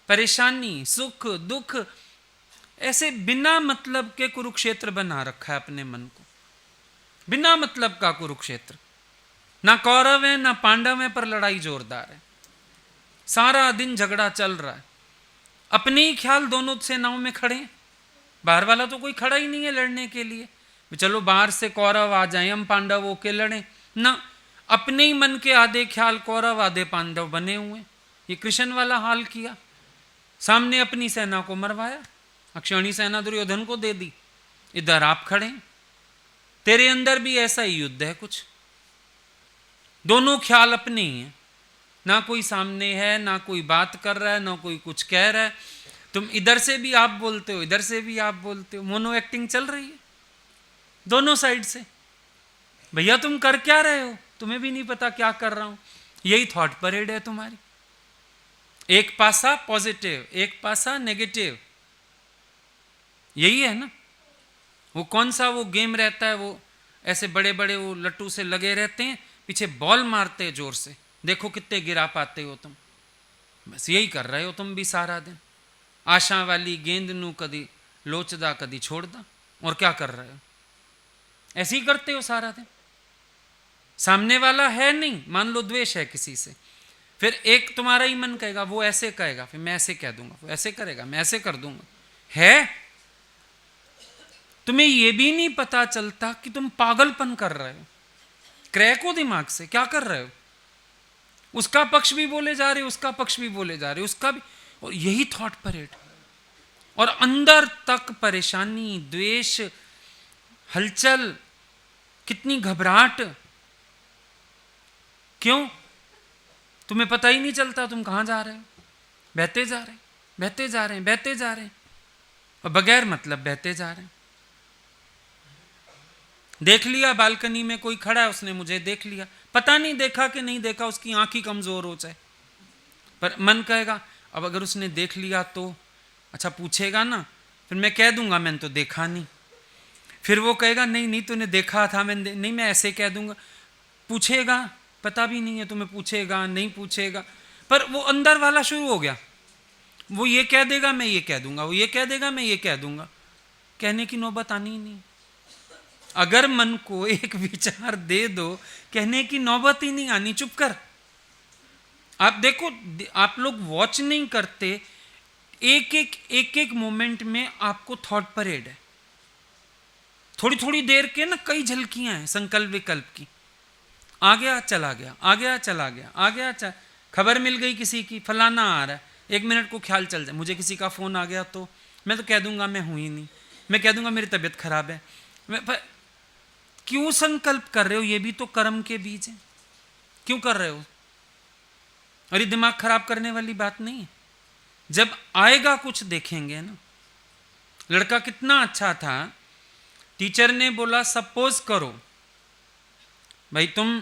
परेशानी, सुख दुख, ऐसे बिना मतलब के कुरुक्षेत्र बना रखा है अपने मन को। बिना मतलब का कुरुक्षेत्र, ना कौरव है ना पांडव है, पर लड़ाई जोरदार है। सारा दिन झगड़ा चल रहा है, अपने ही ख्याल दोनों सेनाओं में खड़े हैं। बाहर वाला तो कोई खड़ा ही नहीं है लड़ने के लिए, चलो बाहर से कौरव आ जाए, हम पांडव होके लड़ें ना। अपने ही मन के आधे ख्याल कौरव आधे पांडव बने हुए। ये कृष्ण वाला हाल किया, सामने अपनी सेना को मरवाया, अक्षौणी सेना दुर्योधन को दे दी, इधर आप खड़े। तेरे अंदर भी ऐसा ही युद्ध है कुछ, दोनों ख्याल अपने ही हैं, ना कोई सामने है, ना कोई बात कर रहा है, ना कोई कुछ कह रहा है। तुम इधर से भी आप बोलते हो, इधर से भी आप बोलते हो, मोनो एक्टिंग चल रही है दोनों साइड से। भैया तुम कर क्या रहे हो, तुम्हें भी नहीं पता क्या कर रहा हूं। यही थॉट परेड है तुम्हारी, एक पासा पॉजिटिव, एक पासा नेगेटिव, यही है ना। वो कौन सा वो गेम रहता है, वो ऐसे बड़े बड़े वो लट्टू से लगे रहते हैं, पीछे बॉल मारते हैं जोर से, देखो कितने गिरा पाते हो तुम। बस यही कर रहे हो तुम भी सारा दिन। आशा वाली गेंद नू कदी लोचदा कदी छोड़दा, और क्या कर रहे हो? ऐसे ही करते हो सारा दिन। सामने वाला है नहीं, मान लो द्वेष है किसी से, फिर एक तुम्हारा ही मन कहेगा, वो ऐसे कहेगा, फिर मैं ऐसे कह दूंगा, वो ऐसे करेगा, मैं ऐसे कर दूंगा। है तुम्हें ये भी नहीं पता चलता कि तुम पागलपन कर रहे हो। क्रैक हो दिमाग से, क्या कर रहे हो? उसका पक्ष भी बोले जा रहे हो, उसका पक्ष भी बोले जा रहे हो, उसका भी, और यही थॉट परेड। और अंदर तक परेशानी, द्वेष, हलचल, कितनी घबराहट। क्यों? तुम्हें पता ही नहीं चलता तुम कहां जा रहे हो। बहते जा रहे हैं, बहते जा रहे हैं, बहते जा रहे हैं, और बगैर मतलब बहते जा रहे हैं। देख लिया बालकनी में कोई खड़ा है, उसने मुझे देख लिया, पता नहीं देखा कि नहीं देखा, उसकी आंख ही कमजोर हो जाए, पर मन कहेगा अब अगर उसने देख लिया तो अच्छा पूछेगा ना, फिर मैं कह दूंगा मैंने तो देखा नहीं। फिर वो कहेगा नहीं नहीं तूने देखा था, नहीं मैं ऐसे कह दूंगा। पूछेगा, पता भी नहीं है तुम्हें, पूछेगा नहीं पूछेगा, पर वो अंदर वाला शुरू हो गया। वो ये कह देगा मैं ये कह दूंगा, वो ये कह देगा मैं ये कह दूंगा। कहने की नौबत आनी ही नहीं। अगर मन को एक विचार दे दो, कहने की नौबत ही नहीं आनी, चुप कर। आप देखो, आप लोग वॉच नहीं करते, एक एक मोमेंट में आपको थॉट परेड है। थोड़ी थोड़ी देर के ना कई झलकियां हैं संकल्प विकल्प की। आ गया चला गया, आ गया चला गया, आ गया खबर मिल गई किसी की, फलाना आ रहा है, 1 मिनट को ख्याल चल जाए, मुझे किसी का फ़ोन आ गया तो मैं तो कह दूंगा मैं हूँ ही नहीं, मैं कह दूंगा मेरी तबीयत खराब है। क्यों संकल्प कर रहे हो? ये भी तो कर्म के बीज है, क्यों कर रहे हो? और ये दिमाग खराब करने वाली बात नहीं है। जब आएगा कुछ देखेंगे ना। लड़का कितना अच्छा था, टीचर ने बोला सपोज करो भाई तुम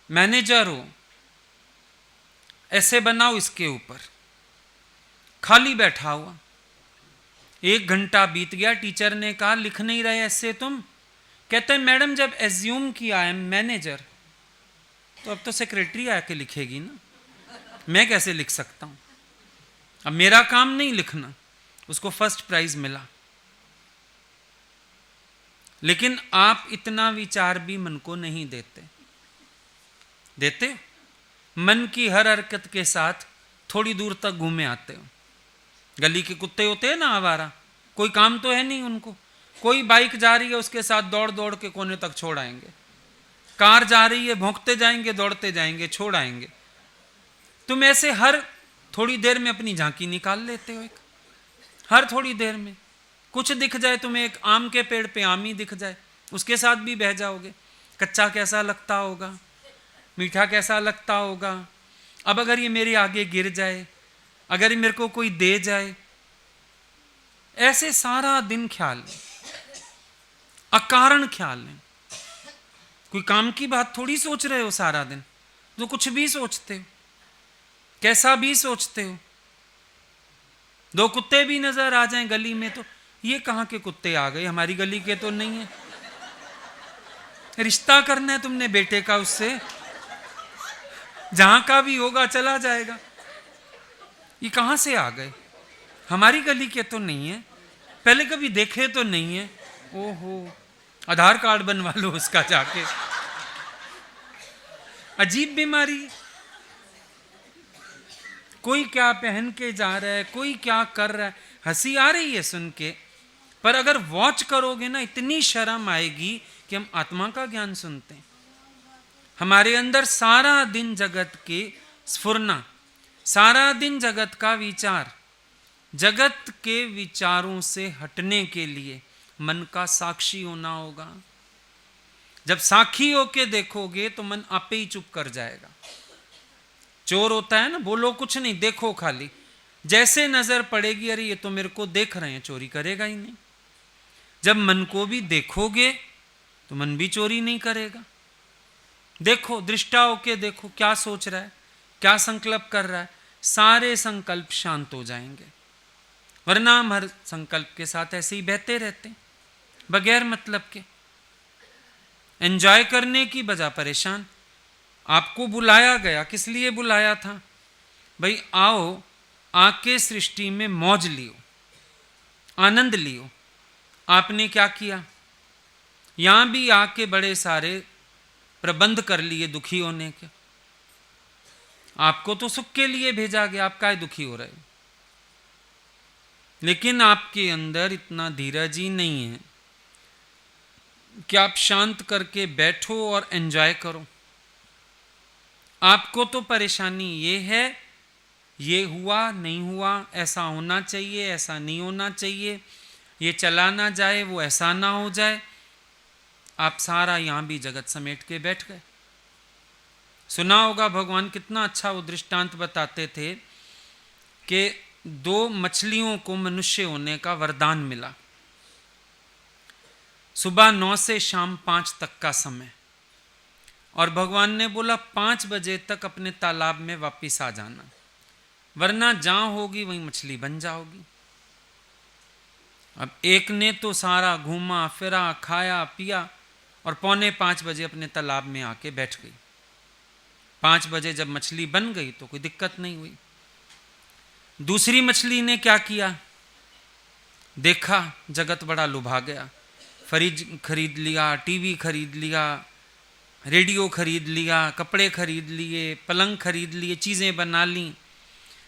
मैनेजर हो, ऐसे बनाओ इसके ऊपर, खाली बैठा हुआ। 1 घंटा बीत गया, टीचर ने कहा लिख नहीं रहे ऐसे तुम? कहते हैं मैडम जब एज्यूम किया है मैनेजर, तो अब तो सेक्रेटरी आके लिखेगी ना, मैं कैसे लिख सकता हूं? अब मेरा काम नहीं लिखना। उसको फर्स्ट प्राइज मिला। लेकिन आप इतना विचार भी मन को नहीं देते। देते मन की हर हरकत के साथ थोड़ी दूर तक घूमे आते हो। गली के कुत्ते होते हैं ना आवारा, कोई काम तो है नहीं उनको। कोई बाइक जा रही है उसके साथ दौड़ दौड़ के कोने तक छोड़ आएंगे, कार जा रही है भौंकते जाएंगे, दौड़ते जाएंगे, छोड़ आएंगे। तुम ऐसे हर थोड़ी देर में अपनी झांकी निकाल लेते हो। एक हर थोड़ी देर में कुछ दिख जाए तुम्हें, एक आम के पेड़ पे आम ही दिख जाए, उसके साथ भी बह जाओगे। कच्चा कैसा लगता होगा, मीठा कैसा लगता होगा। अब अगर ये मेरे आगे गिर जाए, अगर ये मेरे को कोई दे जाए, ऐसे सारा दिन ख्याल है, अकारण ख्याल है। कोई काम की बात थोड़ी सोच रहे हो सारा दिन, तो कुछ भी सोचते हो, कैसा भी सोचते हो। 2 कुत्ते भी नजर आ जाएं गली में तो ये कहां के कुत्ते आ गए, हमारी गली के तो नहीं है। रिश्ता करना है तुमने बेटे का उससे, जहां का भी होगा चला जाएगा। ये कहां से आ गए, हमारी गली के तो नहीं है, पहले कभी देखे तो नहीं है। ओहो, आधार कार्ड बनवा लो उसका जाके। अजीब बीमारी। कोई क्या पहन के जा रहा है, कोई क्या कर रहा है, हंसी आ रही है सुन के। पर अगर वॉच करोगे ना, इतनी शर्म आएगी कि हम आत्मा का ज्ञान सुनते हैं। हमारे अंदर सारा दिन जगत के स्फुरना, सारा दिन जगत का विचार, जगत के विचारों से हटने के लिए मन का साक्षी होना होगा। जब साक्षी होके देखोगे तो मन आपे ही चुप कर जाएगा। चोर होता है ना, बोलो कुछ नहीं, देखो खाली। जैसे नजर पड़ेगी अरे ये तो मेरे को देख रहे हैं, चोरी करेगा ही नहीं। जब मन को भी देखोगे तो मन भी चोरी नहीं करेगा। देखो, दृष्टा होके देखो क्या सोच रहा है, क्या संकल्प कर रहा है, सारे संकल्प शांत हो जाएंगे। वरना हम हर संकल्प के साथ ऐसे ही बहते रहते हैं, बगैर मतलब के, एंजॉय करने की बजाय परेशान। आपको बुलाया गया, किस लिए बुलाया था? भाई आओ, आके सृष्टि में मौज लियो, आनंद लियो। आपने क्या किया? यहां भी आके बड़े सारे प्रबंध कर लिए दुखी होने के। आपको तो सुख के लिए भेजा गया, आप काहे दुखी हो रहे हो? लेकिन आपके अंदर इतना धीरज ही नहीं है कि आप शांत करके बैठो और एंजॉय करो। आपको तो परेशानी ये है, ये हुआ नहीं हुआ, ऐसा होना चाहिए, ऐसा नहीं होना चाहिए, ये चला ना जाए, वो ऐसा ना हो जाए। आप सारा यहां भी जगत समेट के बैठ गए। सुना होगा भगवान कितना अच्छा वो दृष्टांत बताते थे कि 2 मछलियों को मनुष्य होने का वरदान मिला। सुबह 9 से शाम 5 तक का समय, और भगवान ने बोला 5 बजे तक अपने तालाब में वापिस आ जाना, वरना जहां होगी वहीं मछली बन जाओगी। अब एक ने तो सारा घूमा फिरा, खाया पिया, और 4:45 बजे अपने तालाब में आके बैठ गई। 5 बजे जब मछली बन गई तो कोई दिक्कत नहीं हुई। दूसरी मछली ने क्या किया? देखा जगत बड़ा लुभा गया, फ्रिज खरीद लिया, टीवी खरीद लिया, रेडियो खरीद लिया, कपड़े खरीद लिए, पलंग खरीद लिए, चीज़ें बना ली,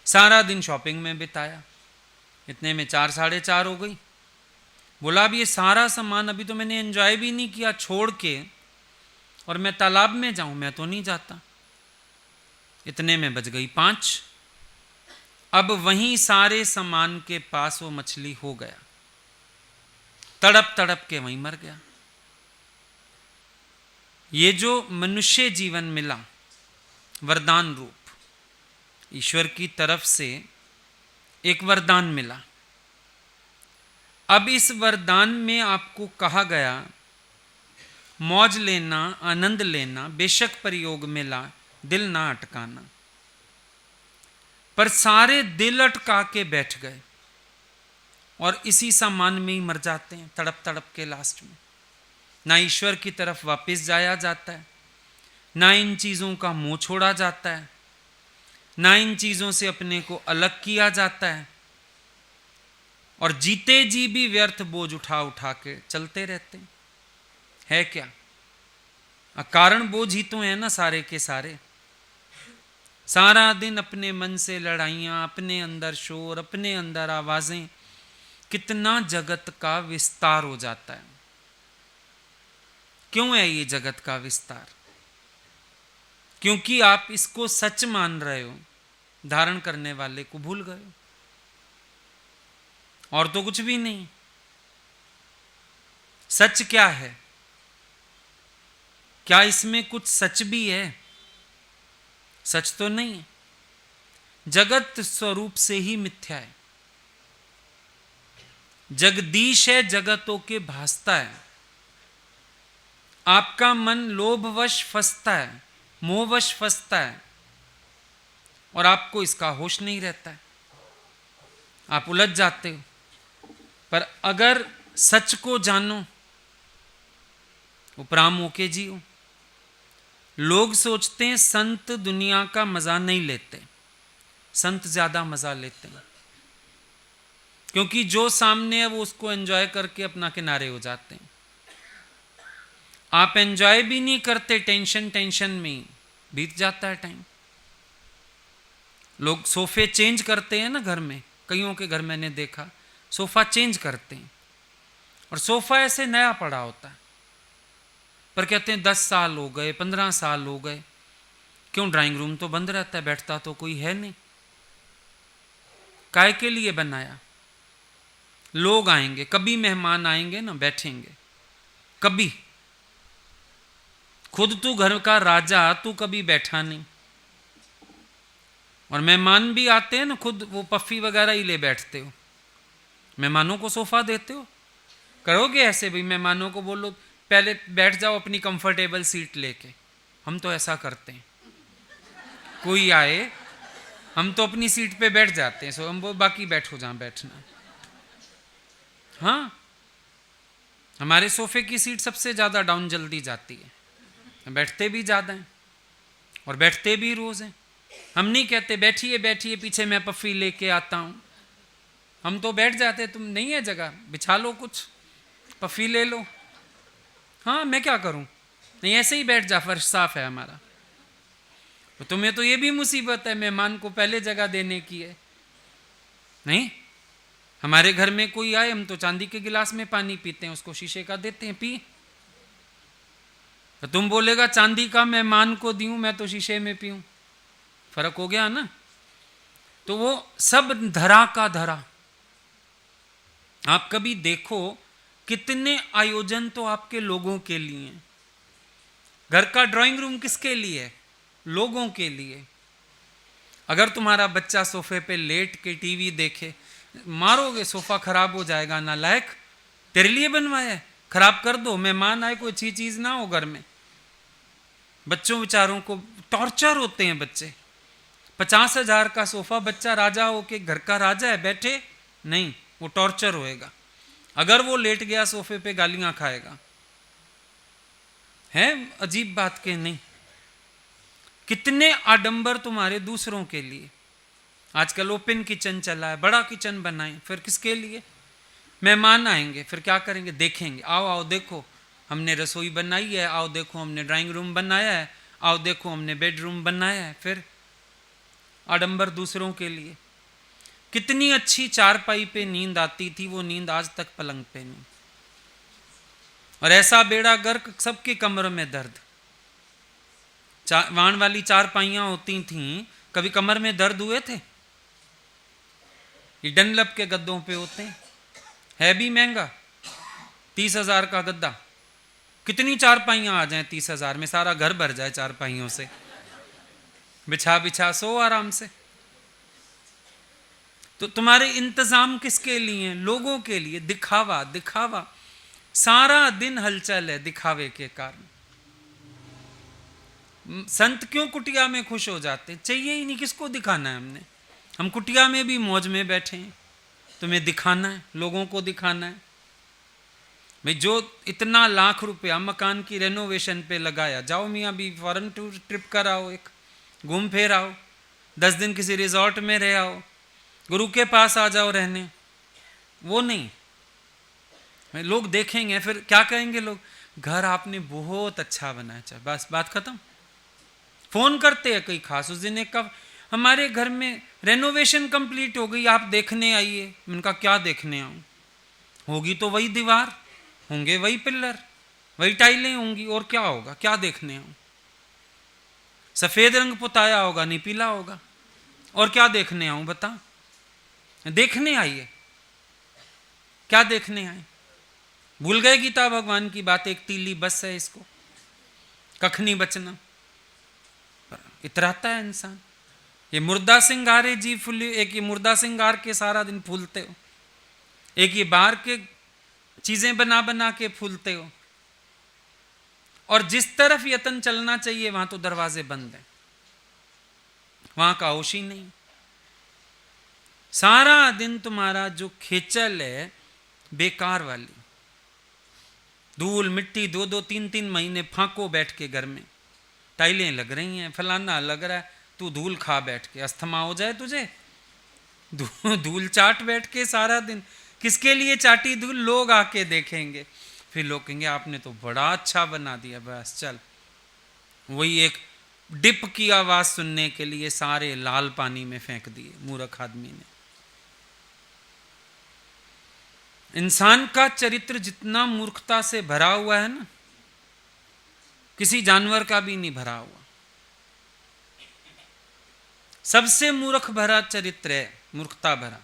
सारा दिन शॉपिंग में बिताया। इतने में 4 साढ़े 4 हो गई। बोला अब ये सारा सामान अभी तो मैंने एंजॉय भी नहीं किया, छोड़ के और मैं तालाब में जाऊं, मैं तो नहीं जाता। इतने में बज गई 5। अब वहीं सारे सामान के पास वो मछली हो गया, तड़प तड़प के वहीं मर गया। ये जो मनुष्य जीवन मिला वरदान रूप, ईश्वर की तरफ से एक वरदान मिला। अब इस वरदान में आपको कहा गया मौज लेना, आनंद लेना, बेशक प्रयोग में ला, दिल ना अटकाना। पर सारे दिल अटका के बैठ गए और इसी सामान में ही मर जाते हैं तड़प तड़प के लास्ट में। ना ईश्वर की तरफ वापस जाया जाता है, ना इन चीज़ों का मुंह छोड़ा जाता है, ना इन चीज़ों से अपने को अलग किया जाता है, और जीते जी भी व्यर्थ बोझ उठा उठा के चलते रहते हैं। है क्या? कारण बोझ ही तो है ना सारे के सारे। सारा दिन अपने मन से लड़ाइयाँ, अपने अंदर शोर, अपने अंदर आवाज़ें, कितना जगत का विस्तार हो जाता है। क्यों है ये जगत का विस्तार? क्योंकि आप इसको सच मान रहे हो, धारण करने वाले को भूल गए हो, और तो कुछ भी नहीं। सच क्या है? क्या इसमें कुछ सच भी है? सच तो नहीं है। जगत स्वरूप से ही मिथ्या है। जगदीश है, जगतों के भासता है। आपका मन लोभवश फंसता है, मोहवश फंसता है, और आपको इसका होश नहीं रहता है, आप उलझ जाते हो। पर अगर सच को जानो, उपराम होके जियो। लोग सोचते हैं संत दुनिया का मजा नहीं लेते, संत ज्यादा मजा लेते हैं, क्योंकि जो सामने है वो उसको एंजॉय करके अपना किनारे हो जाते हैं। आप एंजॉय भी नहीं करते, टेंशन में बीत जाता है टाइम। लोग सोफे चेंज करते हैं ना घर में, कईयों के घर मैंने देखा सोफा चेंज करते हैं, और सोफा ऐसे नया पड़ा होता है, पर कहते हैं 10 साल हो गए, 15 साल हो गए। क्यों? ड्राइंग रूम तो बंद रहता है, बैठता तो कोई है नहीं। काय के लिए बनाया? लोग आएंगे, कभी मेहमान आएंगे ना, बैठेंगे। कभी खुद तू घर का राजा, तू कभी बैठा नहीं। और मेहमान भी आते हैं ना, खुद वो पफ्फी वगैरह ही ले बैठते हो, मेहमानों को सोफा देते हो? करोगे ऐसे? भाई मेहमानों को बोलो पहले बैठ जाओ अपनी कंफर्टेबल सीट लेके। हम तो ऐसा करते हैं, कोई आए हम तो अपनी सीट पे बैठ जाते हैं, सो हम वो बाकी बैठो जहां बैठना। हाँ, हमारे सोफे की सीट सबसे ज्यादा डाउन जल्दी जाती है, बैठते भी ज्यादा हैं और बैठते भी रोज हैं। हम नहीं कहते बैठिए बैठिए पीछे मैं पफ्फी लेके आता हूं, हम तो बैठ जाते। तुम नहीं है जगह, बिछा लो कुछ, पफ्फी ले लो। हाँ, मैं क्या करूं? नहीं, ऐसे ही बैठ जा, फर्श साफ है हमारा। तो तुम्हें तो ये भी मुसीबत है, मेहमान को पहले जगह देने की है। नहीं, हमारे घर में कोई आए, हम तो चांदी के गिलास में पानी पीते हैं, उसको शीशे का देते हैं, पी। तो तुम बोलेगा चांदी का मेहमान को दूं, मैं तो शीशे में पीऊं, फर्क हो गया ना। तो वो सब धरा का धरा। आप कभी देखो कितने आयोजन तो आपके लोगों के लिए। घर का ड्राइंग रूम किसके लिए है? लोगों के लिए। अगर तुम्हारा बच्चा सोफे पे लेट के टीवी देखे, मारोगे, सोफा खराब हो जाएगा, नालायक, तेरे लिए बनवाया है, खराब कर दो। मेहमान आए, कोई अच्छी चीज ना हो घर में। बच्चों बेचारों को टॉर्चर होते हैं बच्चे। 50,000 का सोफा, बच्चा राजा हो के, घर का राजा है, बैठे नहीं, वो टॉर्चर होएगा। अगर वो लेट गया सोफे पे, गालियां खाएगा। है अजीब बात के नहीं? कितने आडंबर तुम्हारे दूसरों के लिए। आजकल ओपन किचन चला है, बड़ा किचन बनाए, फिर किसके लिए? मेहमान आएंगे, फिर क्या करेंगे? देखेंगे, आओ आओ देखो हमने रसोई बनाई है, आओ देखो हमने ड्राइंग रूम बनाया है, आओ देखो हमने बेडरूम बनाया है। फिर आडंबर दूसरों के लिए। कितनी अच्छी चारपाई पे नींद आती थी, वो नींद आज तक पलंग पे नहीं। और ऐसा बेड़ा गर्क, सबके कमर में दर्द। वाण वाली चारपाइयां होती थीं, कभी कमर में दर्द हुए थे? ये डनलप के गद्दों पे होते हैं, है भी महंगा, 30,000 का गद्दा। कितनी चारपाइयां आ जाएं 30,000 में, सारा घर भर जाए चारपाइयों से, बिछा बिछा सो आराम से। तो तुम्हारे इंतजाम किसके लिए? लोगों के लिए। दिखावा दिखावा, सारा दिन हलचल है दिखावे के कारण। संत क्यों कुटिया में खुश हो जाते? चाहिए ही नहीं, किसको दिखाना है हमने? हम कुटिया में भी मौज में बैठे हैं, तुम्हें दिखाना है, लोगों को दिखाना है। भाई जो इतना लाख रुपया मकान की रेनोवेशन पे लगाया, जाओ मियाँ भी फॉरेन टूर ट्रिप कर आओ, एक घूम फिर आओ, 10 दिन किसी रिजॉर्ट में रह आओ, गुरु के पास आ जाओ रहने। वो नहीं, लोग देखेंगे फिर क्या कहेंगे लोग? घर आपने बहुत अच्छा बनाया, चाहे बस बात खत्म। फोन करते हैं कई खास, उस दिन एक का हमारे घर में रेनोवेशन कंप्लीट हो गई, आप देखने आइए। मैंने कहा क्या देखने आऊं? होगी तो वही दीवार, होंगे वही पिल्लर, वही टाइलें होंगी, और क्या होगा? क्या देखने आऊं? सफेद रंग पुताया होगा, नहीं पीला होगा, और क्या देखने आऊं बता? देखने आइए। क्या देखने आए? भूल गए गीता भगवान की बात, एक तीली बस है इसको, कख नहीं बचना। इतराता है इंसान। ये मुर्दा सिंगारे जी फूली, एक ये मुर्दा सिंगार के सारा दिन फूलते हो, एक ये बाहर के चीजें बना बना के फूलते हो, और जिस तरफ यतन चलना चाहिए वहां तो दरवाजे बंद हैं, वहां का होश ही नहीं। सारा दिन तुम्हारा जो खेचल है बेकार वाली, धूल मिट्टी, 2-2 3-3 महीने फांको बैठ के घर में, टाइलें लग रही हैं, फलाना लग रहा है, तू धूल खा बैठ के, अस्थमा हो जाए तुझे, धूल चाट बैठ के सारा दिन। किसके लिए चाटी धूल? लोग आके देखेंगे, फिर लोग कहेंगे आपने तो बड़ा अच्छा बना दिया, बस चल। वही एक डिप की आवाज सुनने के लिए सारे लाल पानी में फेंक दिए मूर्ख आदमी ने। इंसान का चरित्र जितना मूर्खता से भरा हुआ है ना, किसी जानवर का भी नहीं भरा हुआ। सबसे मूर्ख भरा चरित्र है, मूर्खता भरा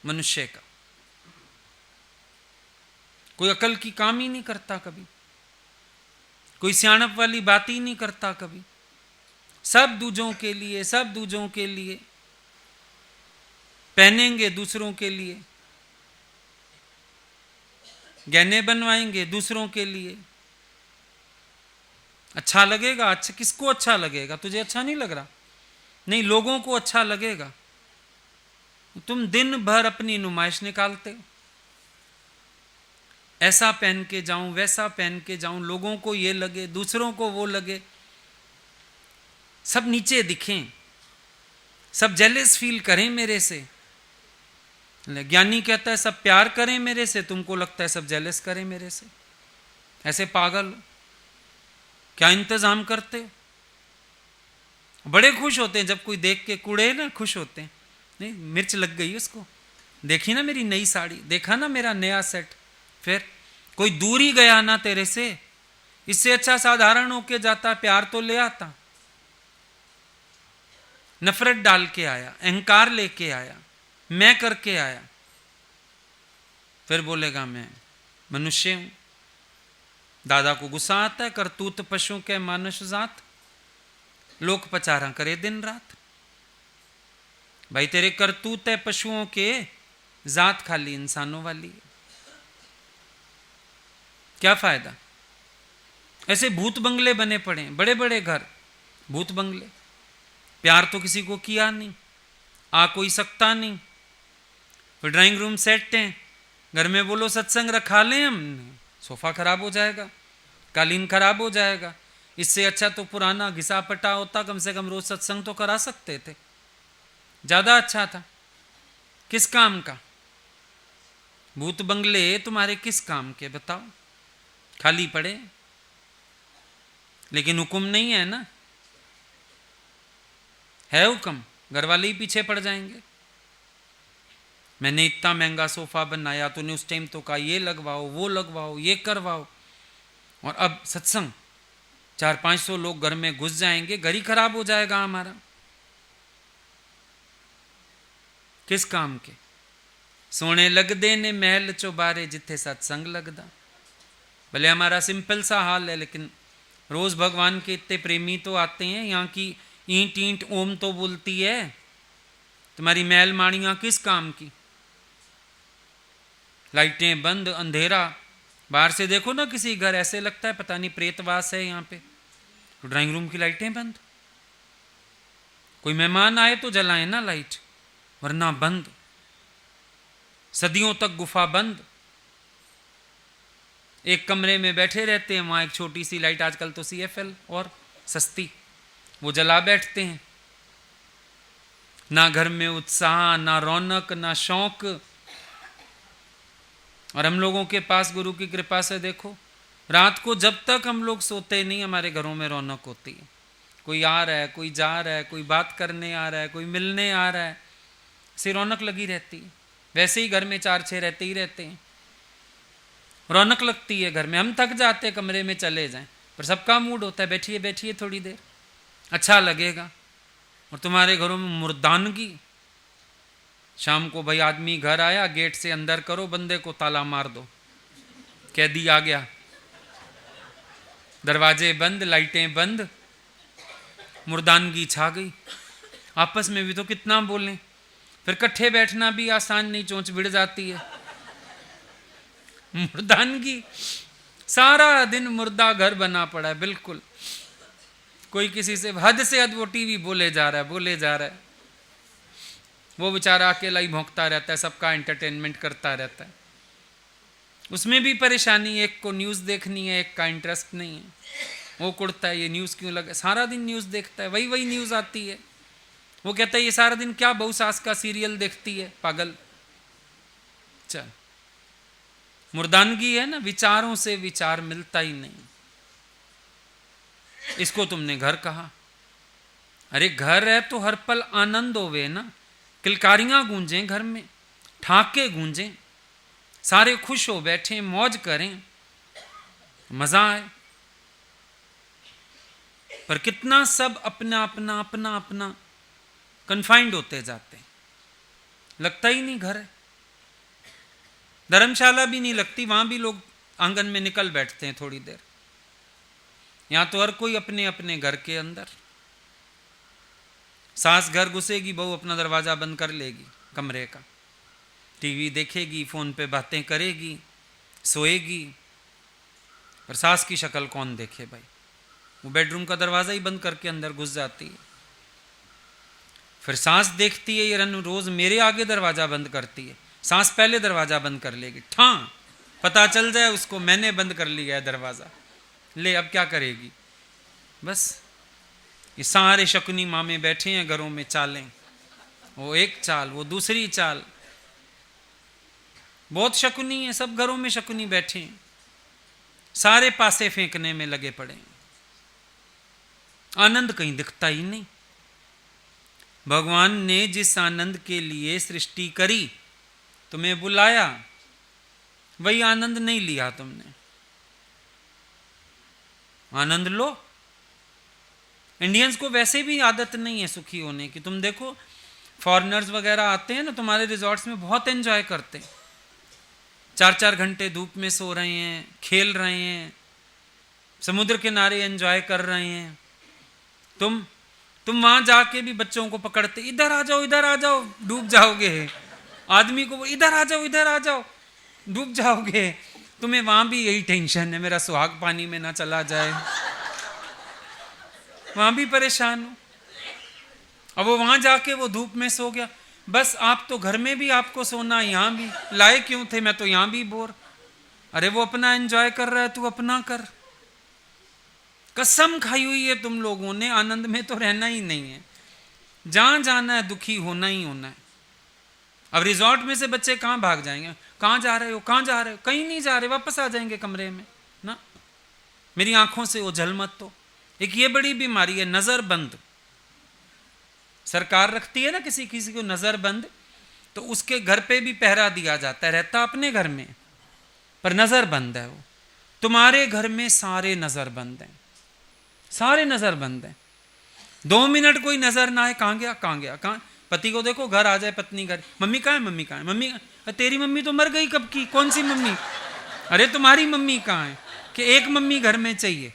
मनुष्य का। कोई अकल की काम ही नहीं करता कभी, कोई सियाणप वाली बात ही नहीं करता कभी। सब दूजों के लिए, सब दूजों के लिए पहनेंगे, दूसरों के लिए गहने बनवाएंगे, दूसरों के लिए। अच्छा लगेगा? अच्छा किसको अच्छा लगेगा? तुझे अच्छा नहीं लग रहा? नहीं, लोगों को अच्छा लगेगा। तुम दिन भर अपनी नुमाइश निकालते हो, ऐसा पहन के जाऊं, वैसा पहन के जाऊं, लोगों को ये लगे, दूसरों को वो लगे, सब नीचे दिखें, सब जेलस फील करें मेरे से। ज्ञानी कहता है सब प्यार करें मेरे से, तुमको लगता है सब जेलस करें मेरे से। ऐसे पागल हो, क्या इंतजाम करते हो? बड़े खुश होते हैं जब कोई देख के कूड़े ना, खुश होते हैं। नहीं, मिर्च लग गई उसको, देखी ना मेरी नई साड़ी, देखा ना मेरा नया सेट। फिर कोई दूर ही गया ना तेरे से, इससे अच्छा साधारण होके जाता, प्यार तो ले आता। नफरत डाल के आया, अहंकार लेके आया, मैं करके आया, फिर बोलेगा मैं मनुष्य हूं। दादा को गुस्सा आता है, करतूत पशु के मानस जात, लोक पचारा करे दिन रात। भाई तेरे करतूत है पशुओं के, जात खाली इंसानों वाली है, क्या फायदा? ऐसे भूत बंगले बने पड़े, बड़े बड़े घर, भूत बंगले। प्यार तो किसी को किया नहीं, आ कोई सकता नहीं। फिर ड्राइंग रूम सेट हैं, घर में बोलो सत्संग रखा लें हम, सोफा खराब हो जाएगा, कालीन खराब हो जाएगा। इससे अच्छा तो पुराना घिसा पटा होता, कम से कम रोज सत्संग तो करा सकते थे, ज्यादा अच्छा था। किस काम का? भूत बंगले तुम्हारे किस काम के बताओ? खाली पड़े, लेकिन हुक्म नहीं है ना। है हुक्म, घर वाले ही पीछे पड़ जाएंगे। मैंने इतना महंगा सोफा बनाया, तूने उस टाइम तो कहा ये लगवाओ, वो लगवाओ, ये करवाओ, और अब सत्संग 400-500 लोग घर में घुस जाएंगे, घर ही खराब हो जाएगा हमारा। किस काम के? सोने लगदे ने महल चौबारे जिथे सत्संग लगदा। भले हमारा सिंपल सा हाल है, लेकिन रोज भगवान के इतने प्रेमी तो आते हैं। यहाँ की ईंट ईंट ओम तो बोलती है, तुम्हारी महल माड़ियाँ किस काम की? लाइटें बंद, अंधेरा। बाहर से देखो ना किसी घर, ऐसे लगता है पता नहीं प्रेतवास है यहाँ पे। तो ड्राइंग रूम की लाइटें बंद, कोई मेहमान आए तो जलाएं ना लाइट, वरना बंद। सदियों तक गुफा बंद, एक कमरे में बैठे रहते हैं, वहां एक छोटी सी लाइट, आजकल तो CFL और सस्ती, वो जला बैठते हैं। ना घर में उत्साह, ना रौनक, ना शौक। और हम लोगों के पास गुरु की कृपा से देखो, रात को जब तक हम लोग सोते नहीं, हमारे घरों में रौनक होती है। कोई आ रहा है, कोई जा रहा है, कोई बात करने आ रहा है, कोई मिलने आ रहा है, से रौनक लगी रहती है। वैसे ही घर में 4-6 रहते ही रहते हैं, रौनक लगती है घर में। हम थक जाते हैं, कमरे में चले जाएं, पर सबका मूड होता है बैठिए बैठिए थोड़ी देर, अच्छा लगेगा। और तुम्हारे घरों में मुर्दानगी। शाम को भाई आदमी घर आया, गेट से अंदर करो, बंदे को ताला मार दो, कैदी आ गया, दरवाजे बंद, लाइटें बंद, मुर्दानगी छा गई। आपस में भी तो कितना बोलें, फिर इकट्ठे बैठना भी आसान नहीं, चोंच भिड़ जाती है। मुर्दानगी, सारा दिन मुर्दा घर बना पड़ा है। बिल्कुल, कोई किसी से हद से हद वो टीवी बोले जा रहा है, बोले जा रहा है, वो बेचारा अकेला ही भौंकता रहता है, सबका एंटरटेनमेंट करता रहता है। उसमें भी परेशानी, एक को न्यूज़ देखनी है, एक का इंटरेस्ट नहीं है, वो कुड़ता है ये न्यूज़ क्यों लगा, सारा दिन न्यूज़ देखता है, वही वही न्यूज़ आती है। वो कहता है ये सारा दिन क्या बहू सास का सीरियल देखती है, पागल। चल, मुर्दानगी है ना, विचारों से विचार मिलता ही नहीं। इसको तुमने घर कहा। अरे घर है तो हर पल आनंद होवे ना, किलकारियां गूंजें घर में, ठाके गूंजें, सारे खुश हो बैठे, मौज करें, मजा आए। पर कितना सब अपना अपना अपना अपना कन्फाइंड होते जाते हैं, लगता ही नहीं घर है। धर्मशाला भी नहीं लगती, वहां भी लोग आंगन में निकल बैठते हैं थोड़ी देर। यहां तो हर कोई अपने अपने घर के अंदर। सास घर घुसेगी, बहू अपना दरवाजा बंद कर लेगी कमरे का, टीवी देखेगी, फोन पे बातें करेगी, सोएगी। पर सास की शक्ल कौन देखे भाई, वो बेडरूम का दरवाजा ही बंद करके अंदर घुस जाती है। फिर सास देखती है ये रन रोज मेरे आगे दरवाजा बंद करती है, सास पहले दरवाजा बंद कर लेगी, ठां पता चल जाए उसको मैंने बंद कर लिया है दरवाजा, ले अब क्या करेगी। बस ये सारे शकुनी मामे बैठे हैं घरों में, चालें, वो एक चाल, वो दूसरी चाल, बहुत शकुनी है, सब घरों में शकुनी बैठे हैं, सारे पासे फेंकने में लगे पड़े हैं, आनंद कहीं दिखता ही नहीं। भगवान ने जिस आनंद के लिए सृष्टि करी, तुम्हें बुलाया, वही आनंद नहीं लिया तुमने। आनंद लो। इंडियंस को वैसे भी आदत नहीं है सुखी होने की। तुम देखो फॉरेनर्स वगैरह आते हैं ना तुम्हारे रिजॉर्ट्स में, बहुत एंजॉय करते हैं, 4-4 घंटे धूप में सो रहे हैं, खेल रहे हैं, समुद्र किनारे एंजॉय कर रहे हैं। तुम वहां जाके भी बच्चों को पकड़ते, इधर आ जाओ, इधर आ जाओ, डूब जाओगे। आदमी को इधर आ जाओ, इधर आ जाओ, डूब जाओगे। तुम्हें वहां भी यही टेंशन है, मेरा सुहाग पानी में ना चला जाए, वहां भी परेशान हो। अब वो वहां जाके वो धूप में सो गया, बस आप तो घर में भी आपको सोना, यहां भी लाए क्यों थे, मैं तो यहां भी बोर। अरे वो अपना एंजॉय कर रहा है, तू अपना कर। कसम खाई हुई है तुम लोगों ने, आनंद में तो रहना ही नहीं है, जहां जाना है दुखी होना ही होना है। अब रिजॉर्ट में से बच्चे कहां भाग जाएंगे, कहां जा रहे हो, कहां जा रहे हो, कहीं नहीं जा रहे, वापस आ जाएंगे कमरे में ना। मेरी आंखों से ओझल मत। तो एक ये बड़ी बीमारी है, नजर बंद। सरकार रखती है ना किसी किसी को नजर बंद, तो उसके घर पे भी पहरा दिया जाता है, रहता अपने घर में पर नजर बंद है वो। तुम्हारे घर में सारे नजर बंद हैं, सारे नजर बंद हैं। 2 मिनट कोई नजर ना आए, कहाँ गया कहाँ गया कहाँ। पति को देखो घर आ जाए, पत्नी घर, मम्मी कहाँ है मम्मी कहाँ है मम्मी, तेरी मम्मी तो मर गई कब की, कौन सी मम्मी, अरे तुम्हारी मम्मी कहाँ है, कि एक मम्मी घर में चाहिए,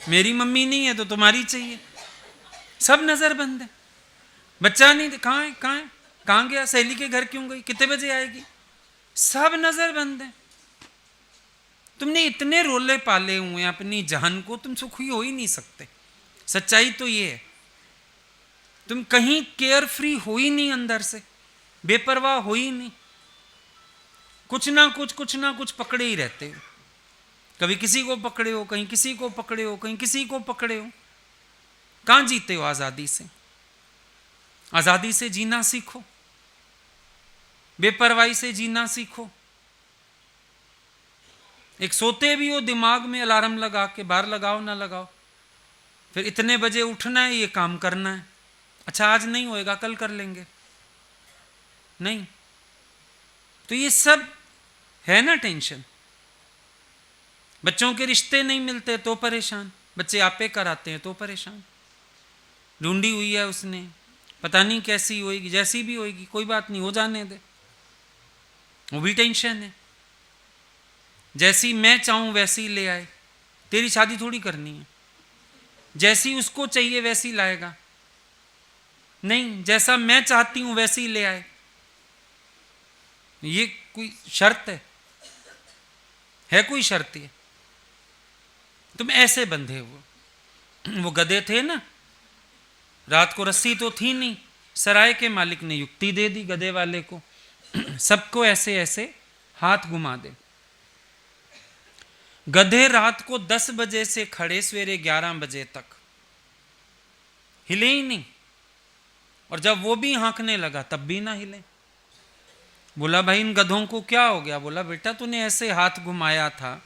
मेरी मम्मी नहीं है तो तुम्हारी चाहिए। सब नजर बंद है। बच्चा नहीं, कहाँ है कहाँ है, कहाँ गया, सहेली के घर क्यों गई, कितने बजे आएगी, सब नजर बंद है। तुमने इतने रोले पाले हुए हैं अपनी जान को, तुम सुखी हो ही नहीं सकते। सच्चाई तो ये है, तुम कहीं केयर फ्री हो ही नहीं, अंदर से बेपरवाह हो ही नहीं, कुछ ना कुछ पकड़े ही रहते हो। कभी किसी को पकड़े हो, कहीं किसी को पकड़े हो, कहीं किसी को पकड़े हो। कहां जीते हो आजादी से? आजादी से जीना सीखो, बेपरवाही से जीना सीखो। एक सोते भी हो दिमाग में अलार्म लगा के, बाहर लगाओ ना लगाओ, फिर इतने बजे उठना है, ये काम करना है, अच्छा आज नहीं होएगा कल कर लेंगे, नहीं। तो ये सब है ना टेंशन। बच्चों के रिश्ते नहीं मिलते तो परेशान, बच्चे आपे कराते हैं तो परेशान। ढूंढी हुई है उसने, पता नहीं कैसी होएगी, जैसी भी होएगी कोई बात नहीं, हो जाने दे, वो भी टेंशन है। जैसी मैं चाहूं वैसी ले आए, तेरी शादी थोड़ी करनी है, जैसी उसको चाहिए वैसी लाएगा, नहीं जैसा मैं चाहती हूं वैसी ले आए, ये कोई शर्त है कोई शर्त? है तुम ऐसे बंधे हो। वो गधे थे ना, रात को रस्सी तो थी नहीं, सराय के मालिक ने युक्ति दे दी गधे वाले को, सबको ऐसे ऐसे हाथ घुमा दे। गधे रात को 10 बजे से खड़े सवेरे 11 बजे तक हिले ही नहीं, और जब वो भी हाँकने लगा तब भी ना हिले। बोला भाई इन गधों को क्या हो गया? बोला बेटा तूने ऐसे हाथ घुमाया था,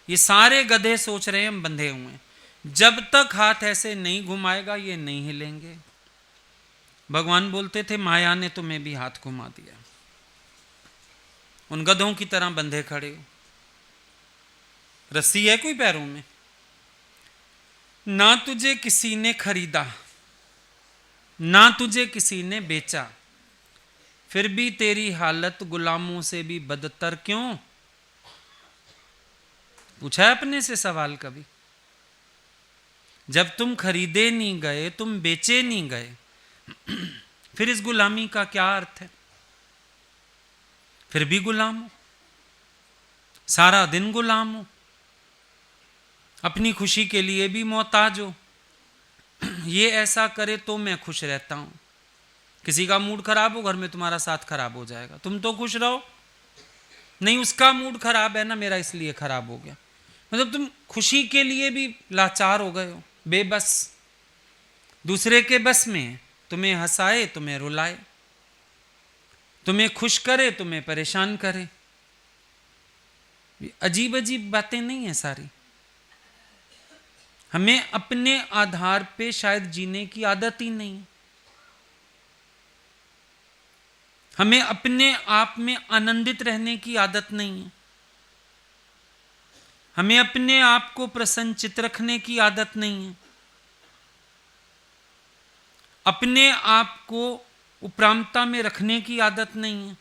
ये सारे गधे सोच रहे हैं हम बंधे हुए हैं, जब तक हाथ ऐसे नहीं घुमाएगा ये नहीं हिलेंगे। भगवान बोलते थे माया ने तुम्हें भी हाथ घुमा दिया, उन गधों की तरह बंधे खड़े हो। रस्सी है कोई पैरों में? ना तुझे किसी ने खरीदा, ना तुझे किसी ने बेचा, फिर भी तेरी हालत गुलामों से भी बदतर क्यों? पूछा है अपने से सवाल कभी? जब तुम खरीदे नहीं गए, तुम बेचे नहीं गए, फिर इस गुलामी का क्या अर्थ है? फिर भी गुलाम हो, सारा दिन गुलाम हो, अपनी खुशी के लिए भी मोहताज हो। ये ऐसा करे तो मैं खुश रहता हूं, किसी का मूड खराब हो घर में तुम्हारा साथ खराब हो जाएगा, तुम तो खुश रहो। नहीं उसका मूड खराब है ना, मेरा इसलिए खराब हो गया, मतलब तुम खुशी के लिए भी लाचार हो गए हो, बेबस, दूसरे के बस में। तुम्हें हंसाए तुम्हें रुलाए, तुम्हें खुश करे तुम्हें परेशान करे। अजीब अजीब बातें नहीं है सारी। हमें अपने आधार पे शायद जीने की आदत ही नहीं है, हमें अपने आप में आनंदित रहने की आदत नहीं है, हमें अपने आप को प्रसन्नचित्त रखने की आदत नहीं है, अपने आप को उपरामता में रखने की आदत नहीं है।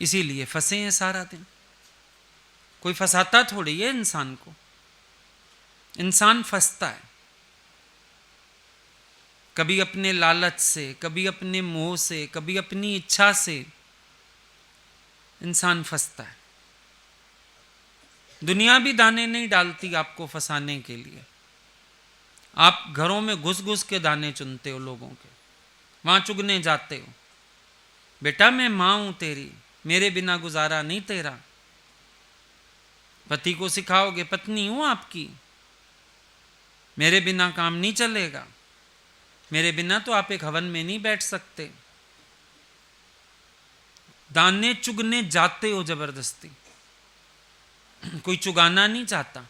इसीलिए फंसे हैं सारा दिन। कोई फंसाता थोड़ी है इंसान को, इंसान फंसता है, कभी अपने लालच से, कभी अपने मोह से, कभी अपनी इच्छा से इंसान फंसता है। दुनिया भी दाने नहीं डालती आपको फंसाने के लिए। आप घरों में घुस घुस के दाने चुनते हो लोगों के, वहां चुगने जाते हो, बेटा मैं मां हूं तेरी, मेरे बिना गुजारा नहीं तेरा। पति को सिखाओगे पत्नी हूं आपकी, मेरे बिना काम नहीं चलेगा, मेरे बिना तो आप एक हवन में नहीं बैठ सकते। दाने चुगने जाते हो जबरदस्ती, कोई चुगाना नहीं चाहता।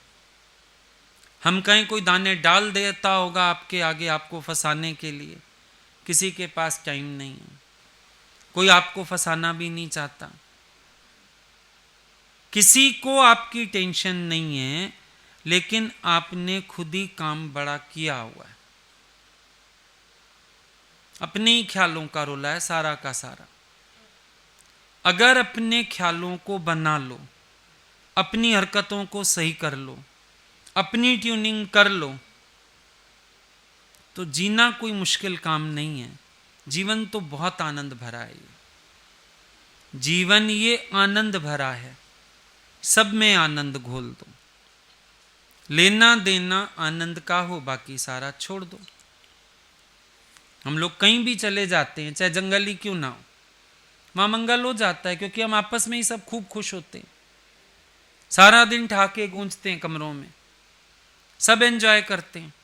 हम कहें कोई दाने डाल देता होगा आपके आगे आपको फंसाने के लिए, किसी के पास टाइम नहीं है। कोई आपको फंसाना भी नहीं चाहता, किसी को आपकी टेंशन नहीं है, लेकिन आपने खुद ही काम बड़ा किया हुआ है। अपने ही ख्यालों का रोला है सारा का सारा। अगर अपने ख्यालों को बना लो, अपनी हरकतों को सही कर लो, अपनी ट्यूनिंग कर लो, तो जीना कोई मुश्किल काम नहीं है। जीवन तो बहुत आनंद भरा है। जीवन ये आनंद भरा है, सब में आनंद घोल दो। लेना देना आनंद का हो, बाकी सारा छोड़ दो। हम लोग कहीं भी चले जाते हैं, चाहे जंगल ही क्यों ना हो, वहां मंगल हो जाता है, क्योंकि हम आपस में ही सब खूब खुश होते हैं। सारा दिन ठाके गूंजते हैं कमरों में, सब एंजॉय करते हैं।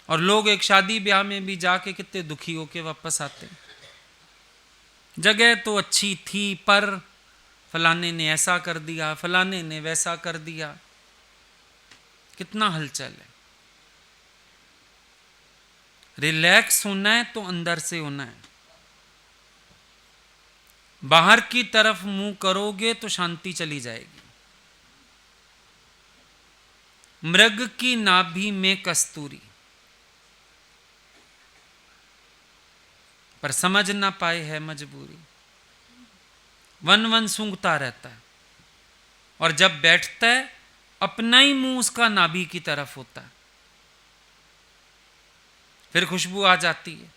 और लोग एक शादी ब्याह में भी जाके कितने दुखी होके वापस आते हैं। जगह तो अच्छी थी, पर फलाने ने ऐसा कर दिया, फलाने ने वैसा कर दिया। कितना हलचल है। रिलैक्स होना है तो अंदर से होना है। बाहर की तरफ मुंह करोगे तो शांति चली जाएगी। मृग की नाभि में कस्तूरी, पर समझ ना पाए है मजबूरी। वन वन सूंघता रहता है, और जब बैठता है अपना ही मुंह उसका नाभि की तरफ होता है। फिर खुशबू आ जाती है,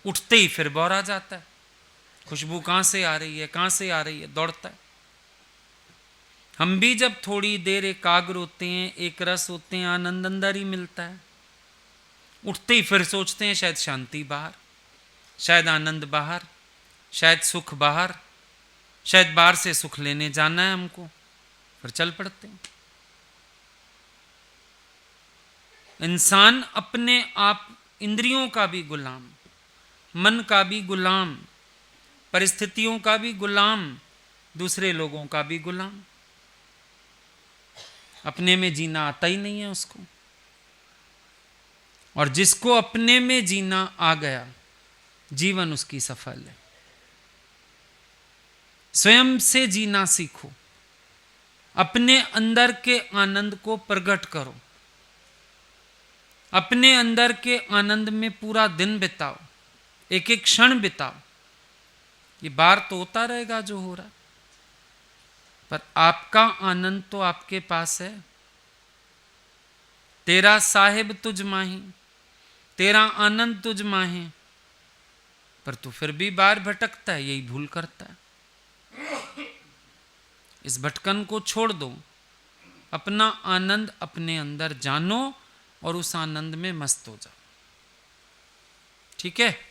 उठते ही फिर बौरा जाता है। खुशबू कहां से आ रही है, कहां से आ रही है, दौड़ता है। हम भी जब थोड़ी देर एकाग्र होते हैं, एक रस होते हैं, आनंद अंदर ही मिलता है। उठते ही फिर सोचते हैं शायद शांति बाहर, शायद आनंद बाहर, शायद सुख बाहर, शायद बाहर से सुख लेने जाना है हमको, फिर चल पड़ते हैं। इंसान अपने आप इंद्रियों का भी गुलाम, मन का भी गुलाम, परिस्थितियों का भी गुलाम, दूसरे लोगों का भी गुलाम। अपने में जीना आता ही नहीं है उसको। और जिसको अपने में जीना आ गया, जीवन उसकी सफल है। स्वयं से जीना सीखो, अपने अंदर के आनंद को प्रकट करो, अपने अंदर के आनंद में पूरा दिन बिताओ, एक एक क्षण बिताओ। ये बार तो होता रहेगा जो हो रहा, पर आपका आनंद तो आपके पास है। तेरा साहिब तुझ माही, तेरा आनंद तुझ माही, पर तू फिर भी बार भटकता है, यही भूल करता है। इस भटकन को छोड़ दो, अपना आनंद अपने अंदर जानो और उस आनंद में मस्त हो जाओ। ठीक है।